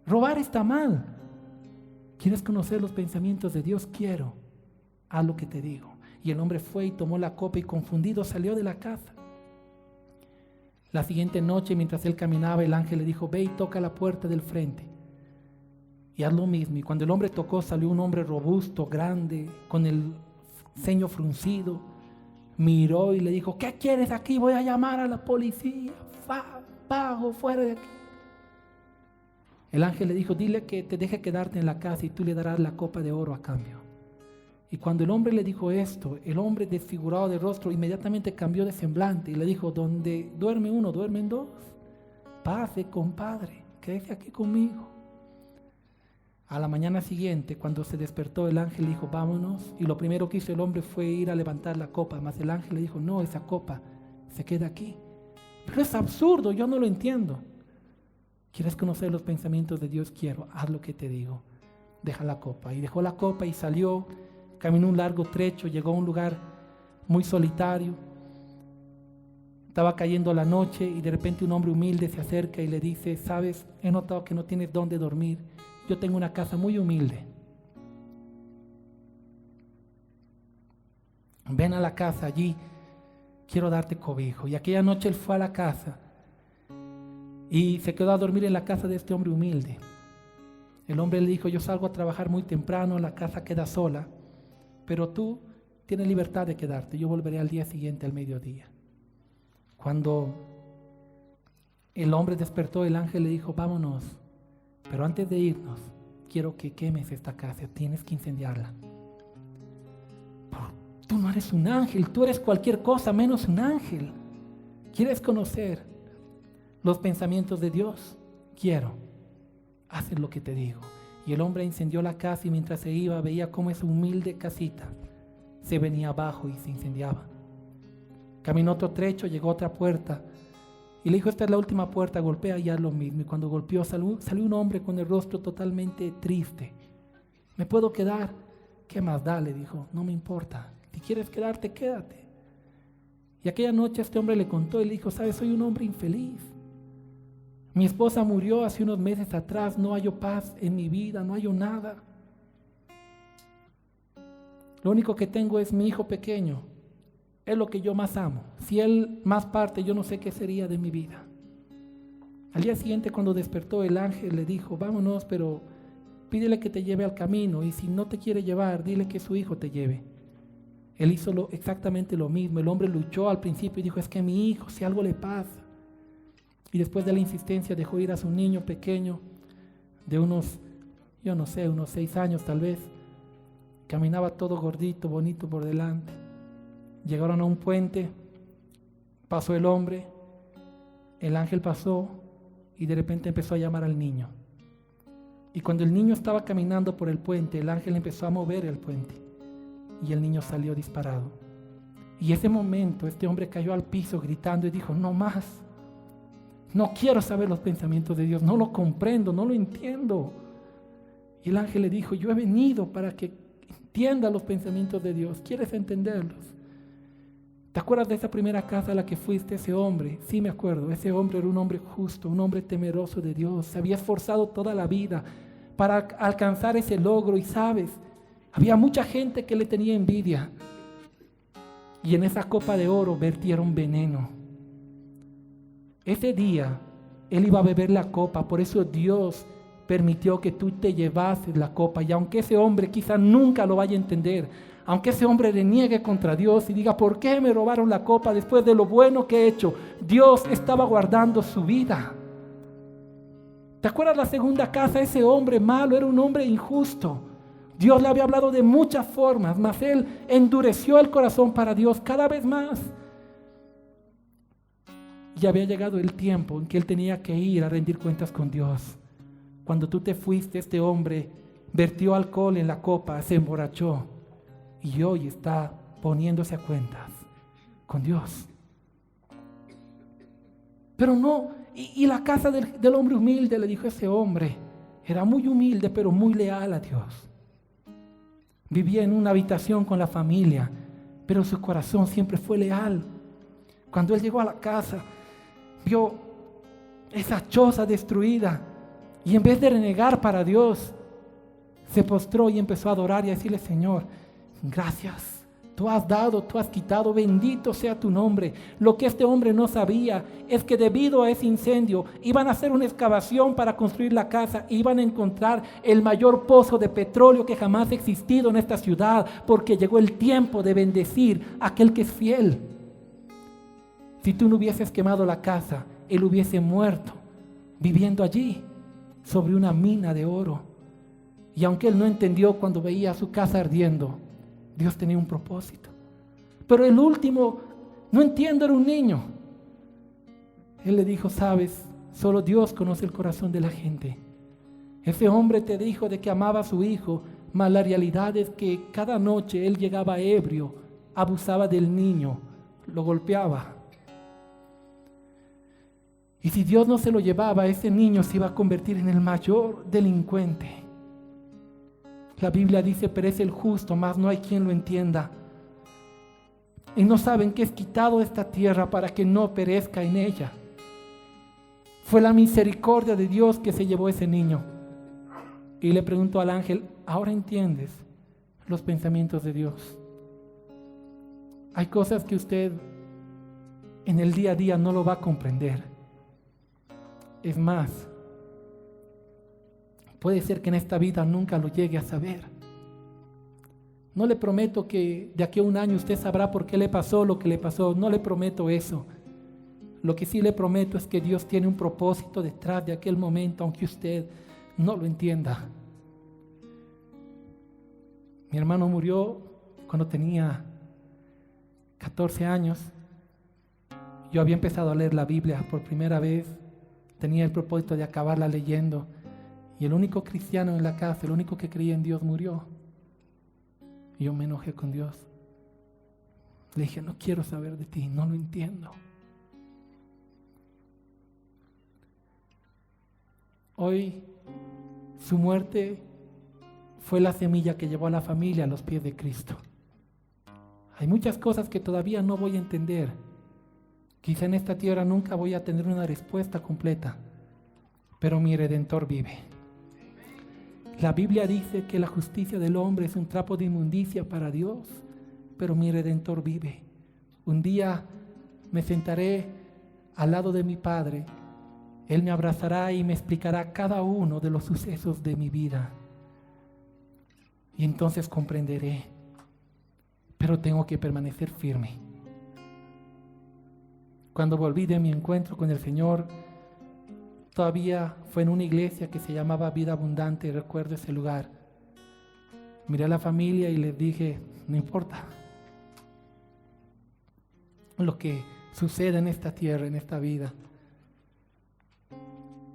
Robar está mal. ¿Quieres conocer los pensamientos de Dios? Quiero. Haz lo que te digo. Y el hombre fue y tomó la copa y confundido salió de la casa. La siguiente noche, mientras él caminaba, el ángel le dijo, ve y toca la puerta del frente. Y haz lo mismo. Y cuando el hombre tocó, salió un hombre robusto, grande, con el ceño fruncido. Miró y le dijo, ¿qué quieres aquí? Voy a llamar a la policía. Bajo, fuera de aquí. El ángel le dijo, dile que te deje quedarte en la casa y tú le darás la copa de oro a cambio. Y cuando el hombre le dijo esto, el hombre desfigurado de rostro inmediatamente cambió de semblante y le dijo, donde duerme uno, duermen dos. Pase, compadre, quédese aquí conmigo. A la mañana siguiente, cuando se despertó, el ángel le dijo, vámonos. Y lo primero que hizo el hombre fue ir a levantar la copa. Mas el ángel le dijo, no, esa copa se queda aquí. Pero es absurdo, yo no lo entiendo. ¿Quieres conocer los pensamientos de Dios? Quiero, haz lo que te digo. Deja la copa. Y dejó la copa y salió, caminó un largo trecho, llegó a un lugar muy solitario. Estaba cayendo la noche y de repente un hombre humilde se acerca y le dice, sabes, he notado que no tienes dónde dormir. Yo tengo una casa muy humilde. Ven a la casa, allí quiero darte cobijo. Y aquella noche él fue a la casa y se quedó a dormir en la casa de este hombre humilde. El hombre le dijo, yo salgo a trabajar muy temprano, la casa queda sola, pero tú tienes libertad de quedarte, yo volveré al día siguiente al mediodía. Cuando el hombre despertó, el ángel le dijo, vámonos, pero antes de irnos, quiero que quemes esta casa, tienes que incendiarla. Tú no eres un ángel, tú eres cualquier cosa menos un ángel. ¿Quieres conocer los pensamientos de Dios? Quiero. Haz lo que te digo. Y el hombre incendió la casa y mientras se iba veía cómo esa humilde casita se venía abajo y se incendiaba. Caminó otro trecho, llegó a otra puerta y le dijo, esta es la última puerta, golpea y haz lo mismo. Y cuando golpeó salió un hombre con el rostro totalmente triste. ¿Me puedo quedar? ¿Qué más da? Le dijo, no me importa. Si quieres quedarte, quédate. Y aquella noche este hombre le contó y le dijo, sabes, soy un hombre infeliz. Mi esposa murió hace unos meses atrás, no hallo paz en mi vida, no hallo nada. Lo único que tengo es mi hijo pequeño, es lo que yo más amo. Si él más parte, yo no sé qué sería de mi vida. Al día siguiente cuando despertó el ángel le dijo, vámonos, pero pídele que te lleve al camino y si no te quiere llevar, dile que su hijo te lleve. Él hizo exactamente lo mismo. El hombre luchó al principio y dijo, es que mi hijo, si algo le pasa. Y después de la insistencia dejó ir a su niño pequeño de unos 6 años tal vez. Caminaba todo gordito, bonito por delante. Llegaron a un puente, pasó el hombre, el ángel pasó y de repente empezó a llamar al niño. Y cuando el niño estaba caminando por el puente, el ángel empezó a mover el puente. Y el niño salió disparado. Y ese momento este hombre cayó al piso gritando y dijo, no más. No quiero saber los pensamientos de Dios, no lo comprendo, no lo entiendo. Y el ángel le dijo, yo he venido para que entienda los pensamientos de Dios. ¿Quieres entenderlos? ¿Te acuerdas de esa primera casa a la que fuiste? Ese hombre, sí me acuerdo, ese hombre era un hombre justo, un hombre temeroso de Dios. Se había esforzado toda la vida para alcanzar ese logro y sabes, había mucha gente que le tenía envidia y en esa copa de oro vertieron veneno. Ese día él iba a beber la copa, por eso Dios permitió que tú te llevases la copa. Y aunque ese hombre quizá nunca lo vaya a entender, aunque ese hombre reniegue contra Dios y diga, ¿por qué me robaron la copa después de lo bueno que he hecho? Dios estaba guardando su vida. ¿Te acuerdas la segunda casa? Ese hombre malo era un hombre injusto. Dios le había hablado de muchas formas, mas él endureció el corazón para Dios cada vez más. Y había llegado el tiempo en que él tenía que ir a rendir cuentas con Dios. Cuando tú te fuiste, este hombre vertió alcohol en la copa, se emborrachó y hoy está poniéndose a cuentas con Dios. Pero no, y la casa del hombre humilde, le dijo ese hombre, era muy humilde pero muy leal a Dios. Vivía en una habitación con la familia, pero su corazón siempre fue leal. Cuando él llegó a la casa, vio esa choza destruida y en vez de renegar para Dios, se postró y empezó a adorar y a decirle, Señor, gracias. Tú has dado, tú has quitado, bendito sea tu nombre. Lo que este hombre no sabía es que debido a ese incendio iban a hacer una excavación para construir la casa, iban a encontrar el mayor pozo de petróleo que jamás ha existido en esta ciudad, porque llegó el tiempo de bendecir a aquel que es fiel. Si tú no hubieses quemado la casa, él hubiese muerto viviendo allí sobre una mina de oro. Y aunque él no entendió cuando veía su casa ardiendo, Dios tenía un propósito. Pero el último, no entiendo, era un niño. Él le dijo, sabes, solo Dios conoce el corazón de la gente. Ese hombre te dijo de que amaba a su hijo, mas la realidad es que cada noche él llegaba ebrio, abusaba del niño, lo golpeaba. Y si Dios no se lo llevaba, ese niño se iba a convertir en el mayor delincuente. La Biblia dice, perece el justo, mas no hay quien lo entienda. Y no saben que es quitado esta tierra para que no perezca en ella. Fue la misericordia de Dios que se llevó ese niño. Y le preguntó al ángel, ¿ahora entiendes los pensamientos de Dios? Hay cosas que usted en el día a día no lo va a comprender. Es más, Puede ser que en esta vida nunca lo llegue a saber. No le prometo que de aquí a un año usted sabrá por qué le pasó lo que le pasó. No le prometo eso. Lo que sí le prometo es que Dios tiene un propósito detrás de aquel momento, aunque usted no lo entienda. Mi hermano murió cuando tenía 14 años. Yo había empezado a leer la Biblia por primera vez. Tenía el propósito de acabarla leyendo. Y el único cristiano en la casa, el único que creía en Dios, murió. Y yo me enojé con Dios. Le dije, no quiero saber de ti, no lo entiendo. Hoy su muerte fue la semilla que llevó a la familia a los pies de Cristo. Hay muchas cosas que todavía no voy a entender. Quizá en esta tierra nunca voy a tener una respuesta completa, pero mi Redentor vive. La Biblia dice que la justicia del hombre es un trapo de inmundicia para Dios, pero mi Redentor vive. Un día me sentaré al lado de mi Padre. Él me abrazará y me explicará cada uno de los sucesos de mi vida. Y entonces comprenderé. Pero tengo que permanecer firme. Cuando volví de mi encuentro con el Señor, todavía fue en una iglesia que se llamaba Vida Abundante, y recuerdo ese lugar. Miré a la familia y les dije, no importa lo que suceda en esta tierra, en esta vida.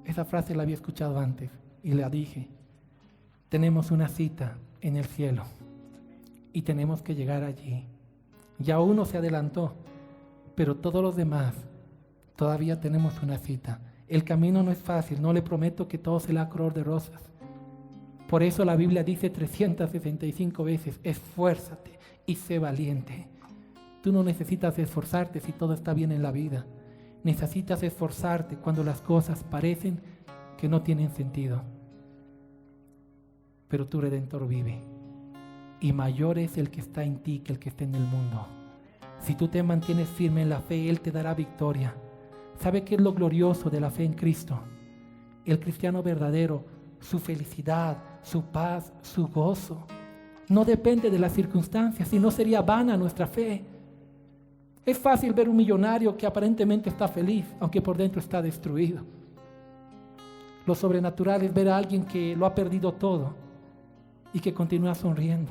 Esa frase la había escuchado antes y la dije. Tenemos una cita en el cielo y tenemos que llegar allí. Ya uno se adelantó, pero todos los demás todavía tenemos una cita. El camino no es fácil, no le prometo que todo será color de rosas. Por eso la Biblia dice 365 veces, esfuérzate y sé valiente. Tú no necesitas esforzarte si todo está bien en la vida. Necesitas esforzarte cuando las cosas parecen que no tienen sentido. Pero tu Redentor vive. Y mayor es el que está en ti que el que está en el mundo. Si tú te mantienes firme en la fe, Él te dará victoria. ¿Sabe qué es lo glorioso de la fe en Cristo? El cristiano verdadero, su felicidad, su paz, su gozo, no depende de las circunstancias, si no sería vana nuestra fe. Es fácil ver un millonario que aparentemente está feliz, aunque por dentro está destruido. Lo sobrenatural es ver a alguien que lo ha perdido todo y que continúa sonriendo.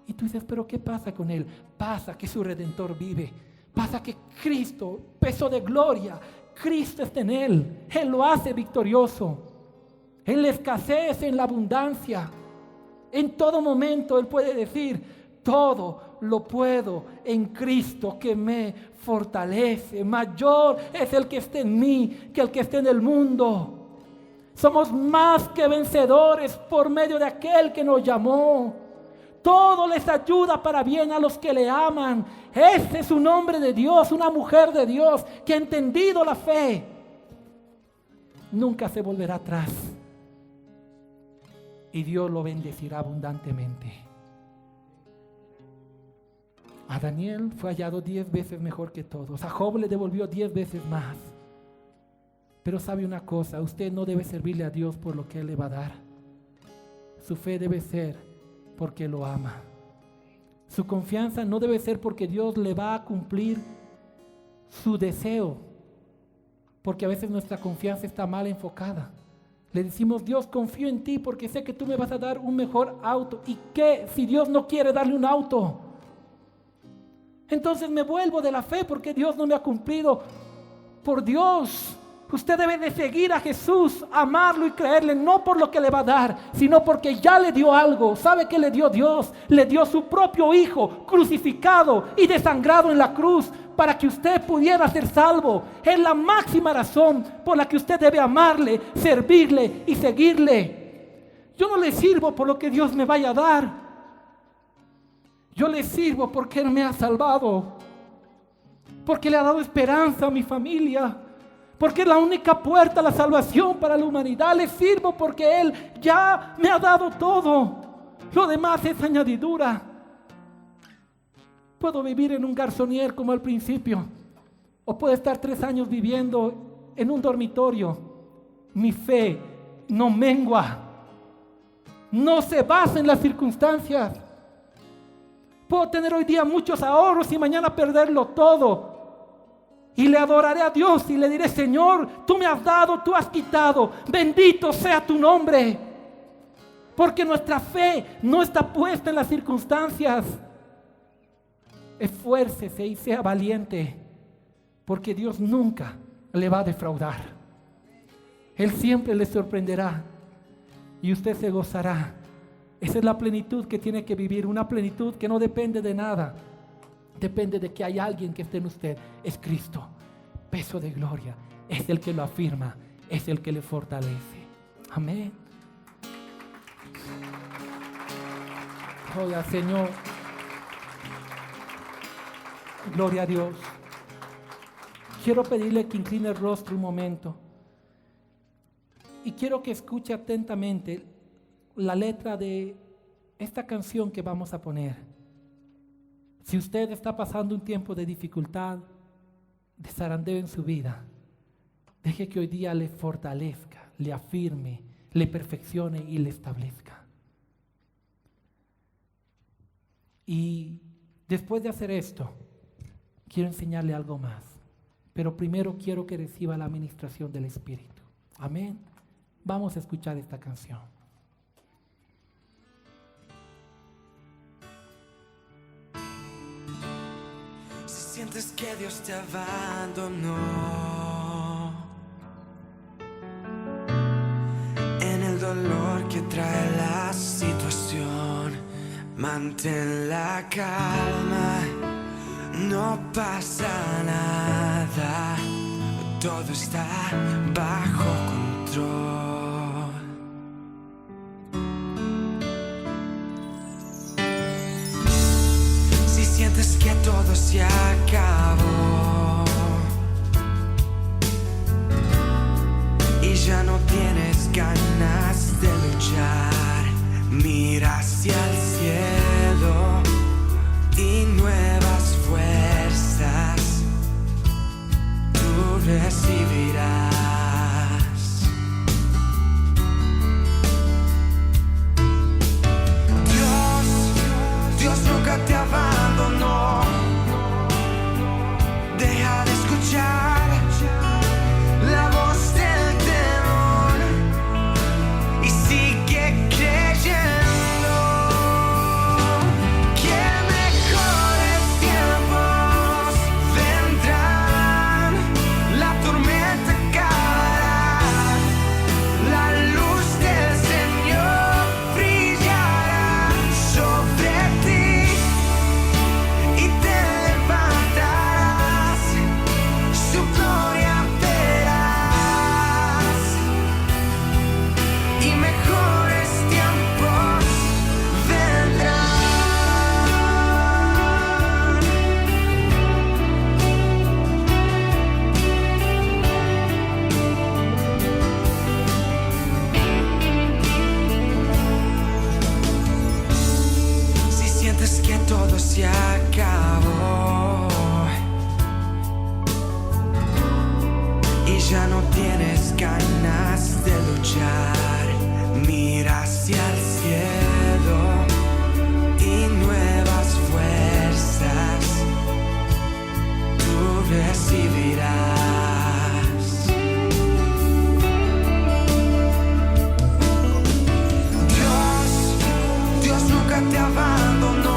Y tú dices, ¿pero qué pasa con él? Pasa que su Redentor vive. Pasa que Cristo, peso de gloria, Cristo está en él. Él lo hace victorioso. En la escasez, en la abundancia. En todo momento Él puede decir, todo lo puedo en Cristo que me fortalece. Mayor es el que está en mí que el que está en el mundo. Somos más que vencedores por medio de aquel que nos llamó. Todo les ayuda para bien a los que le aman. Ese es un hombre de Dios, una mujer de Dios que ha entendido la fe. Nunca se volverá atrás. Y Dios lo bendecirá abundantemente. A Daniel fue hallado 10 veces mejor que todos. A Job le devolvió 10 veces más. Pero sabe una cosa, usted no debe servirle a Dios por lo que Él le va a dar. Su fe debe ser porque lo ama. Su confianza no debe ser porque Dios le va a cumplir su deseo. Porque a veces nuestra confianza está mal enfocada. Le decimos, Dios, confío en ti porque sé que tú me vas a dar un mejor auto. ¿Y qué si Dios no quiere darle un auto? Entonces me vuelvo de la fe porque Dios no me ha cumplido. Por Dios, usted debe de seguir a Jesús, amarlo y creerle, no por lo que le va a dar, sino porque ya le dio algo. ¿Sabe qué le dio Dios? Le dio su propio Hijo, crucificado y desangrado en la cruz, para que usted pudiera ser salvo. Es la máxima razón por la que usted debe amarle, servirle y seguirle. Yo no le sirvo por lo que Dios me vaya a dar. Yo le sirvo porque Él me ha salvado, porque le ha dado esperanza a mi familia, porque es la única puerta a la salvación para la humanidad. Le sirvo porque Él ya me ha dado todo. Lo demás es añadidura. Puedo vivir en un garzonier como al principio, o puedo estar 3 años viviendo en un dormitorio. Mi fe no mengua. no se basa en las circunstancias. Puedo tener hoy día muchos ahorros y mañana perderlo todo. Y le adoraré a Dios y le diré: Señor, tú me has dado, tú has quitado. Bendito sea tu nombre. Porque nuestra fe no está puesta en las circunstancias. Esfuércese y sea valiente, porque Dios nunca le va a defraudar. Él siempre le sorprenderá y usted se gozará. Esa es la plenitud que tiene que vivir, una plenitud que no depende de nada. Depende de que hay alguien que esté en usted. Es Cristo, peso de gloria. Es el que lo afirma, es el que le fortalece. Amén. Gloria al Señor. Gloria a Dios. Quiero pedirle que incline el rostro un momento. Y quiero que escuche atentamente la letra de esta canción que vamos a poner. Si usted está pasando un tiempo de dificultad, de zarandeo en su vida, deje que hoy día le fortalezca, le afirme, le perfeccione y le establezca. Y después de hacer esto, quiero enseñarle algo más. Pero primero quiero que reciba la administración del Espíritu. Amén. Vamos a escuchar esta canción. Si sientes que Dios te abandonó, en el dolor que trae la situación, mantén la calma, no pasa nada, todo está bajo control. Si sientes que todo se acabó y ya no tienes ganas de luchar, mira hacia el cielo y nuevas fuerzas tú recibirás. Dios nunca te abandonó. Deja de escuchar la voz del temor y sigue creyendo que mejores tiempos vendrán. La tormenta acabará, la luz del Señor brillará sobre ti y te levantarás, su gloria verás y mejores tiempos vendrán. Si sientes que todo se acabó y ya no tienes ganas de luchar, mira hacia el cielo y nuevas fuerzas tú recibirás. Dios nunca te abandonó.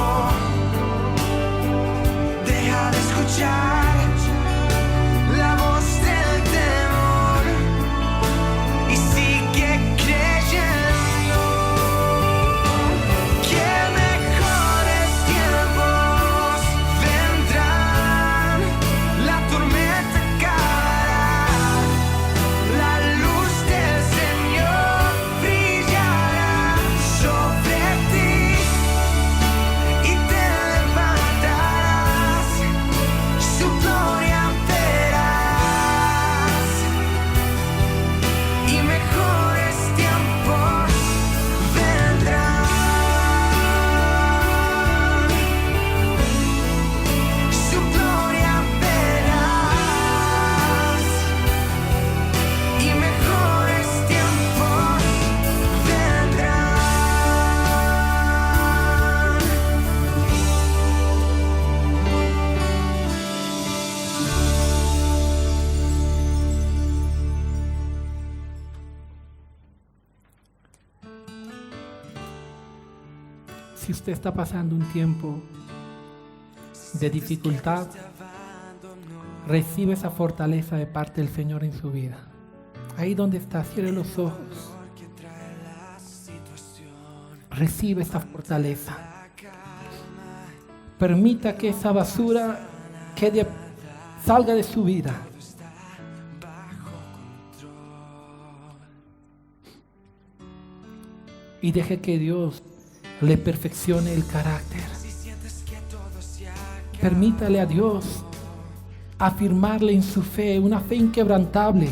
si usted está pasando un tiempo de dificultad, recibe esa fortaleza de parte del Señor en su vida. Ahí donde está, cierre los ojos. Recibe esa fortaleza. Permita que esa basura salga de su vida. Y deje que Dios le perfeccione el carácter. Permítale a Dios afirmarle en su fe, una fe inquebrantable.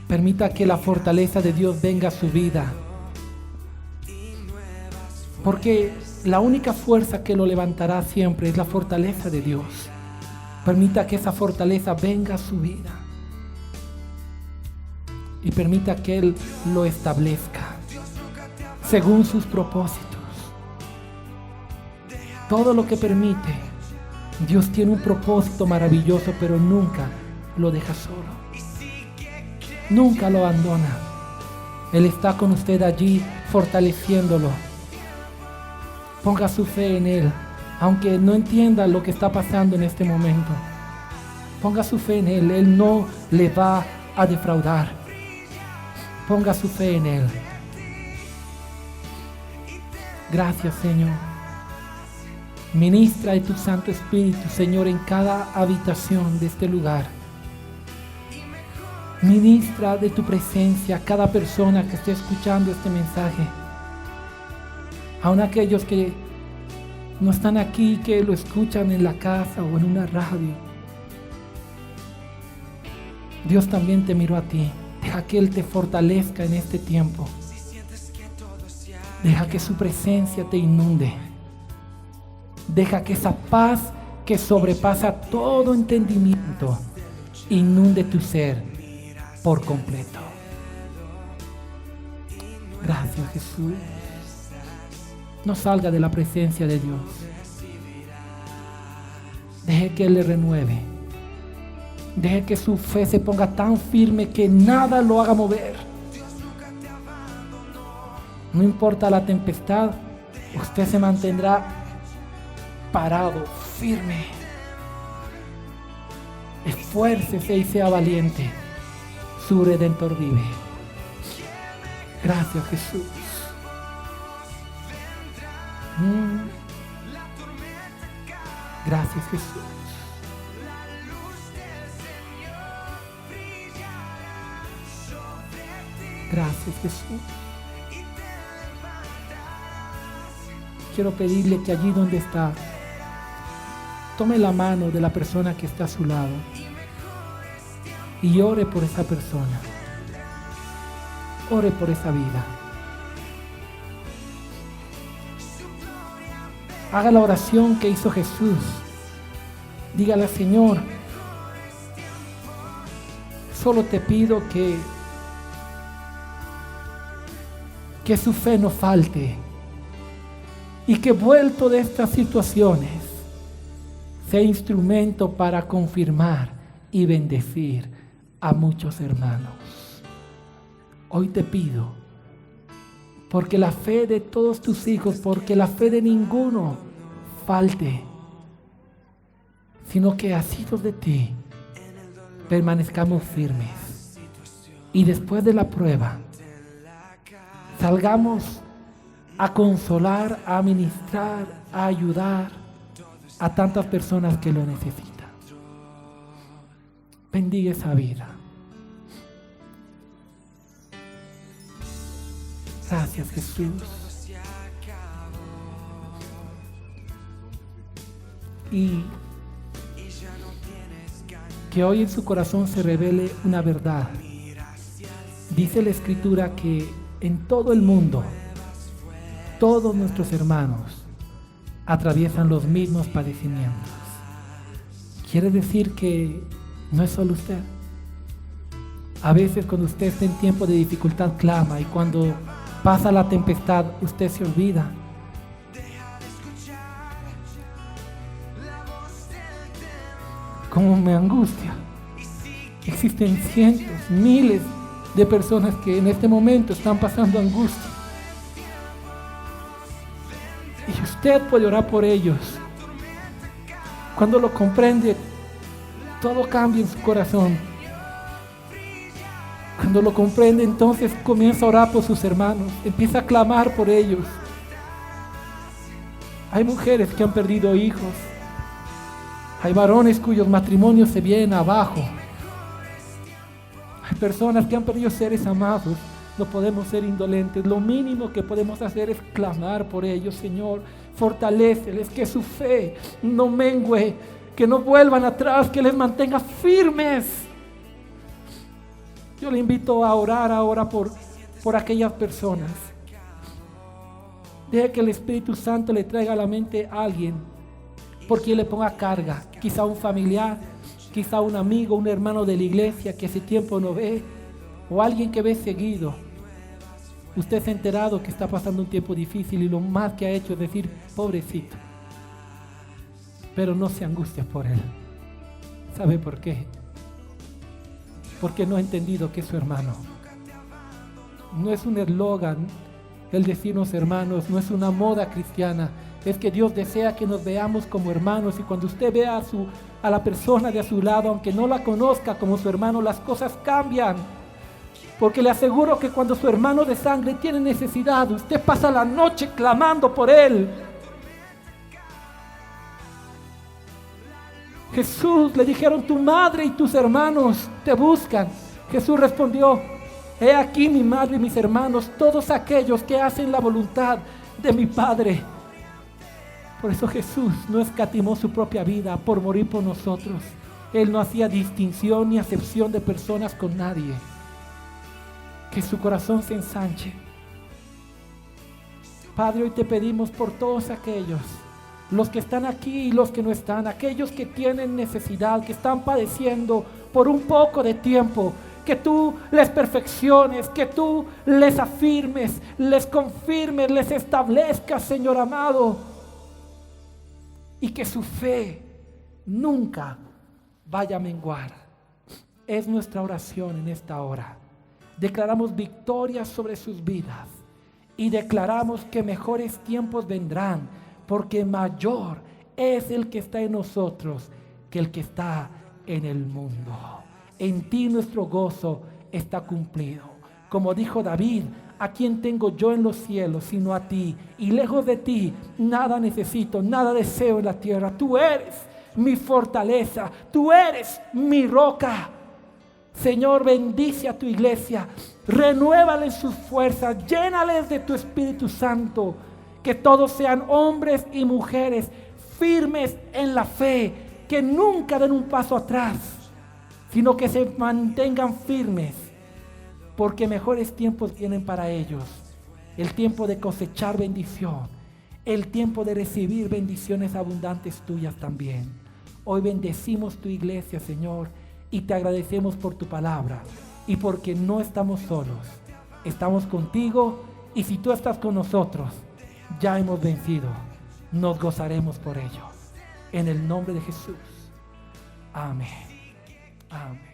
Permita que la fortaleza de Dios venga a su vida. Porque la única fuerza que lo levantará siempre es la fortaleza de Dios. Permita que esa fortaleza venga a su vida. Y permita que Él lo establezca según sus propósitos. Todo lo que permite, Dios tiene un propósito maravilloso, pero nunca lo deja solo. Nunca lo abandona. Él está con usted allí, fortaleciéndolo. Ponga su fe en Él, aunque no entienda lo que está pasando en este momento. Ponga su fe en Él, Él no le va a defraudar. Ponga su fe en Él. Gracias, Señor. Ministra de tu Santo Espíritu, Señor, en cada habitación de este lugar. Ministra de tu presencia a cada persona que esté escuchando este mensaje. Aun aquellos que no están aquí, que lo escuchan en la casa o en una radio. Dios también te miró a ti. Deja que Él te fortalezca en este tiempo. Deja que su presencia te inunde. Deja que esa paz que sobrepasa todo entendimiento inunde tu ser por completo. Gracias, Jesús. No salga de la presencia de Dios. Deje que Él le renueve. Deje que su fe se ponga tan firme que nada lo haga mover. No importa la tempestad, usted se mantendrá parado, firme. Esfuércese y sea valiente. Su Redentor vive. Gracias, Jesús. Gracias, Jesús. Gracias, Jesús. Quiero pedirle que allí donde está, tome la mano de la persona que está a su lado y ore por esa persona. Ore por esa vida. Haga la oración que hizo Jesús. Dígale, Señor, solo te pido que su fe no falte y que vuelto de estas situaciones sea instrumento para confirmar y bendecir a muchos hermanos. Hoy te pido, porque la fe de todos tus hijos, porque la fe de ninguno falte, sino que asidos de ti permanezcamos firmes y después de la prueba salgamos a consolar, a ministrar, a ayudar a tantas personas que lo necesitan. Bendiga esa vida. Gracias, Jesús. Y que hoy en su corazón se revele una verdad. Dice la Escritura que en todo el mundo, todos nuestros hermanos atraviesan los mismos padecimientos. Quiere decir que no es solo usted. A veces cuando usted está en tiempo de dificultad clama, y cuando pasa la tempestad usted se olvida. Como me angustia. Existen cientos, miles de personas que en este momento están pasando angustia. Y usted puede orar por ellos. Cuando lo comprende, todo cambia en su corazón. Cuando lo comprende, entonces comienza a orar por sus hermanos, empieza a clamar por ellos. Hay mujeres que han perdido hijos. Hay varones cuyos matrimonios se vienen abajo. Hay personas que han perdido seres amados. No podemos ser indolentes. Lo mínimo que podemos hacer es clamar por ellos. Señor, fortaléceles, que su fe no mengüe, que no vuelvan atrás, que les mantenga firmes. Yo le invito a orar ahora por aquellas personas. Deje que el Espíritu Santo le traiga a la mente a alguien por quien le ponga carga. Quizá un familiar, quizá un amigo, un hermano de la iglesia que hace tiempo no ve, o alguien que ve seguido. Usted se ha enterado que está pasando un tiempo difícil y lo más que ha hecho es decir, pobrecito. Pero no se angustia por él. ¿Sabe por qué? Porque no ha entendido que es su hermano. No es un eslogan el decirnos hermanos, no es una moda cristiana. Es que Dios desea que nos veamos como hermanos, y cuando usted vea a la persona de a su lado, aunque no la conozca como su hermano, las cosas cambian. Porque le aseguro que cuando su hermano de sangre tiene necesidad, usted pasa la noche clamando por él. Jesús, le dijeron, tu madre y tus hermanos te buscan. Jesús respondió, he aquí mi madre y mis hermanos, todos aquellos que hacen la voluntad de mi Padre. Por eso Jesús no escatimó su propia vida por morir por nosotros. Él no hacía distinción ni acepción de personas con nadie. Que su corazón se ensanche. Padre, hoy te pedimos por todos aquellos, los que están aquí y los que no están, aquellos que tienen necesidad, que están padeciendo por un poco de tiempo, que tú les perfecciones, que tú les afirmes, les confirmes, les establezcas, Señor amado, y que su fe nunca vaya a menguar. Es nuestra oración en esta hora. Declaramos victoria sobre sus vidas y declaramos que mejores tiempos vendrán, porque mayor es el que está en nosotros que el que está en el mundo. En ti nuestro gozo está cumplido. Como dijo David, ¿a quién tengo yo en los cielos sino a ti? Y lejos de ti nada necesito, nada deseo en la tierra. Tú eres mi fortaleza, tú eres mi roca. Señor, bendice a tu iglesia, renuévales sus fuerzas, llénales de tu Espíritu Santo, que todos sean hombres y mujeres firmes en la fe, que nunca den un paso atrás, sino que se mantengan firmes, porque mejores tiempos vienen para ellos, el tiempo de cosechar bendición, el tiempo de recibir bendiciones abundantes tuyas también. Hoy bendecimos tu iglesia, Señor, y te agradecemos por tu palabra y porque no estamos solos, estamos contigo, y si tú estás con nosotros, ya hemos vencido, nos gozaremos por ello. En el nombre de Jesús. Amén. Amén.